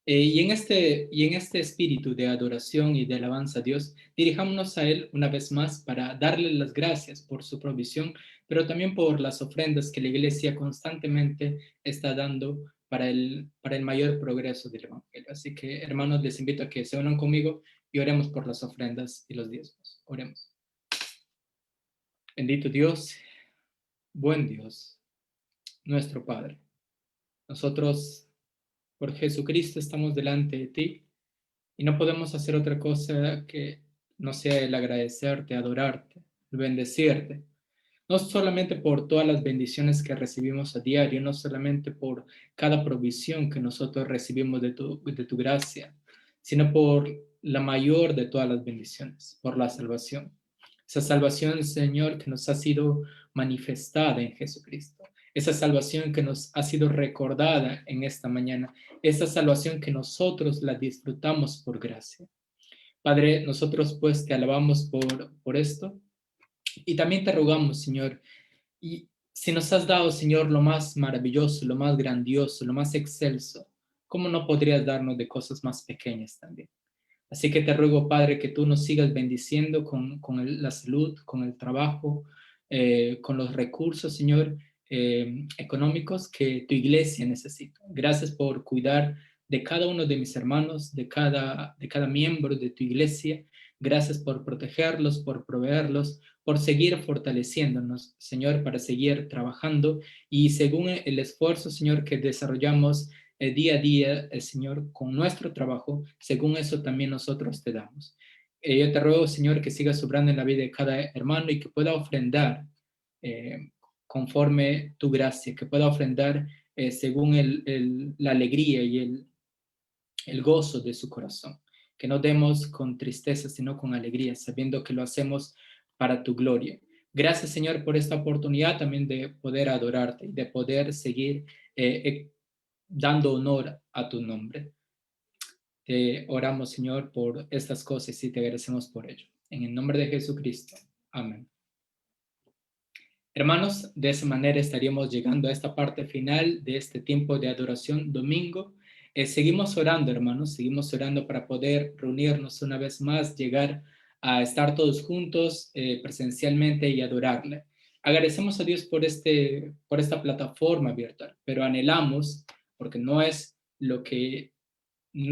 Y en este espíritu de adoración y de alabanza a Dios, dirijámonos a Él una vez más para darle las gracias por su provisión, pero también por las ofrendas que la Iglesia constantemente está dando para el mayor progreso del Evangelio. Así que, hermanos, les invito a que se unan conmigo y oremos por las ofrendas y los diezmos. Oremos. Bendito Dios, buen Dios, nuestro Padre. Nosotros, por Jesucristo, estamos delante de ti y no podemos hacer otra cosa que no sea el agradecerte, adorarte, el bendecirte. No solamente por todas las bendiciones que recibimos a diario, no solamente por cada provisión que nosotros recibimos de tu gracia, sino por la mayor de todas las bendiciones, por la salvación. Esa salvación, Señor, que nos ha sido manifestada en Jesucristo. Esa salvación que nos ha sido recordada en esta mañana. Esa salvación que nosotros la disfrutamos por gracia. Padre, nosotros pues te alabamos por esto y también te rogamos, Señor, y si nos has dado, Señor, lo más maravilloso, lo más grandioso, lo más excelso, ¿cómo no podrías darnos de cosas más pequeñas también? Así que te ruego, Padre, que tú nos sigas bendiciendo con la salud, con el trabajo, con los recursos, Señor, económicos que tu iglesia necesita. Gracias por cuidar de cada uno de mis hermanos, de cada miembro de tu iglesia. Gracias por protegerlos, por proveerlos, por seguir fortaleciéndonos, Señor, para seguir trabajando y según el esfuerzo, Señor, que desarrollamos día a día, Señor, con nuestro trabajo, según eso también nosotros te damos. Yo te ruego, Señor, que sigas sobrando en la vida de cada hermano y que pueda ofrendar conforme tu gracia, que pueda ofrendar según la alegría y el gozo de su corazón. Que no demos con tristeza, sino con alegría, sabiendo que lo hacemos para tu gloria. Gracias, Señor, por esta oportunidad también de poder adorarte y de poder seguir dando honor a tu nombre. Te oramos, Señor, por estas cosas y te agradecemos por ello. En el nombre de Jesucristo. Amén. Hermanos, de esa manera estaríamos llegando a esta parte final de este tiempo de adoración domingo. Seguimos orando, hermanos, seguimos orando para poder reunirnos una vez más, llegar a estar todos juntos presencialmente y adorarle. Agradecemos a Dios por esta plataforma virtual, pero anhelamos, porque no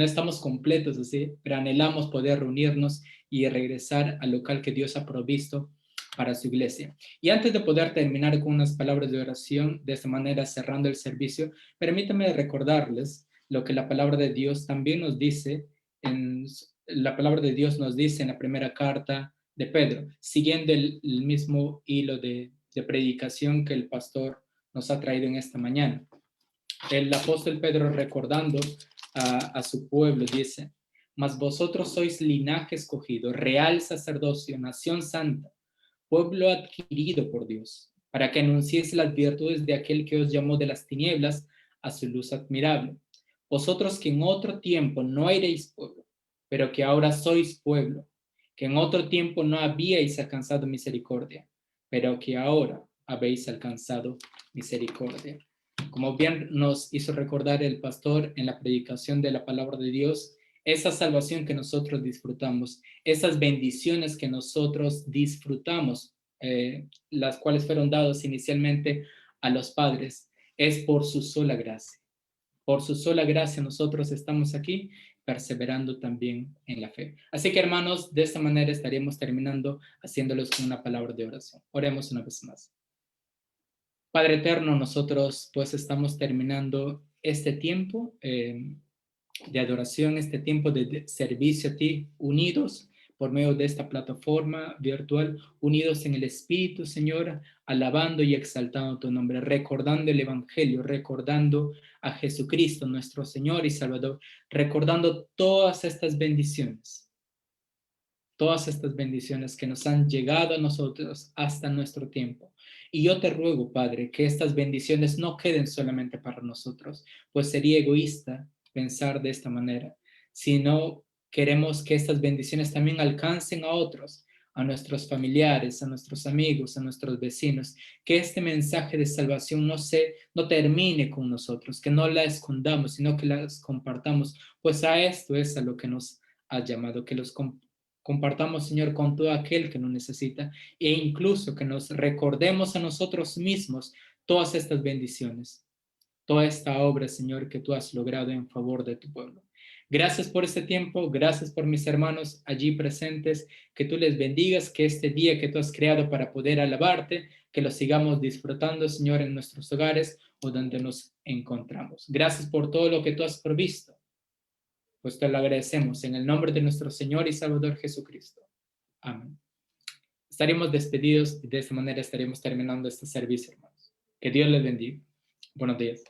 estamos completos así, pero anhelamos poder reunirnos y regresar al local que Dios ha provisto para su iglesia. Y antes de poder terminar con unas palabras de oración, de esta manera cerrando el servicio, permítanme recordarles lo que la palabra de Dios también nos dice, la palabra de Dios nos dice en la primera carta de Pedro, siguiendo el mismo hilo de predicación que el pastor nos ha traído en esta mañana. El apóstol Pedro, recordando a su pueblo, dice: mas vosotros sois linaje escogido, real sacerdocio, nación santa, pueblo adquirido por Dios, para que anunciéis las virtudes de aquel que os llamó de las tinieblas a su luz admirable. Vosotros que en otro tiempo no erais pueblo, pero que ahora sois pueblo, que en otro tiempo no habíais alcanzado misericordia, pero que ahora habéis alcanzado misericordia. Como bien nos hizo recordar el pastor en la predicación de la palabra de Dios, esa salvación que nosotros disfrutamos, esas bendiciones que nosotros disfrutamos, las cuales fueron dadas inicialmente a los padres, es por su sola gracia. Por su sola gracia nosotros estamos aquí perseverando también en la fe. Así que, hermanos, de esta manera estaríamos terminando haciéndolos con una palabra de oración. Oremos una vez más. Padre eterno, nosotros pues estamos terminando este tiempo de adoración, este tiempo de servicio a ti, unidos por medio de esta plataforma virtual, unidos en el Espíritu, Señor, alabando y exaltando tu nombre, recordando el Evangelio, recordando a Jesucristo, nuestro Señor y Salvador, recordando todas estas bendiciones que nos han llegado a nosotros hasta nuestro tiempo. Y yo te ruego, Padre, que estas bendiciones no queden solamente para nosotros, pues sería egoísta pensar de esta manera, sino queremos que estas bendiciones también alcancen a otros, a nuestros familiares, a nuestros amigos, a nuestros vecinos, que este mensaje de salvación no termine con nosotros, que no la escondamos, sino que las compartamos, pues a esto es a lo que nos has llamado, que los compartamos, Señor, con todo aquel que nos necesita e incluso que nos recordemos a nosotros mismos todas estas bendiciones, toda esta obra, Señor, que tú has logrado en favor de tu pueblo. Gracias por este tiempo, gracias por mis hermanos allí presentes, que tú les bendigas, que este día que tú has creado para poder alabarte, que lo sigamos disfrutando, Señor, en nuestros hogares o donde nos encontramos. Gracias por todo lo que tú has provisto. Pues te lo agradecemos en el nombre de nuestro Señor y Salvador Jesucristo. Amén. Estaremos despedidos y de esta manera estaremos terminando este servicio, hermanos. Que Dios les bendiga. Buenos días.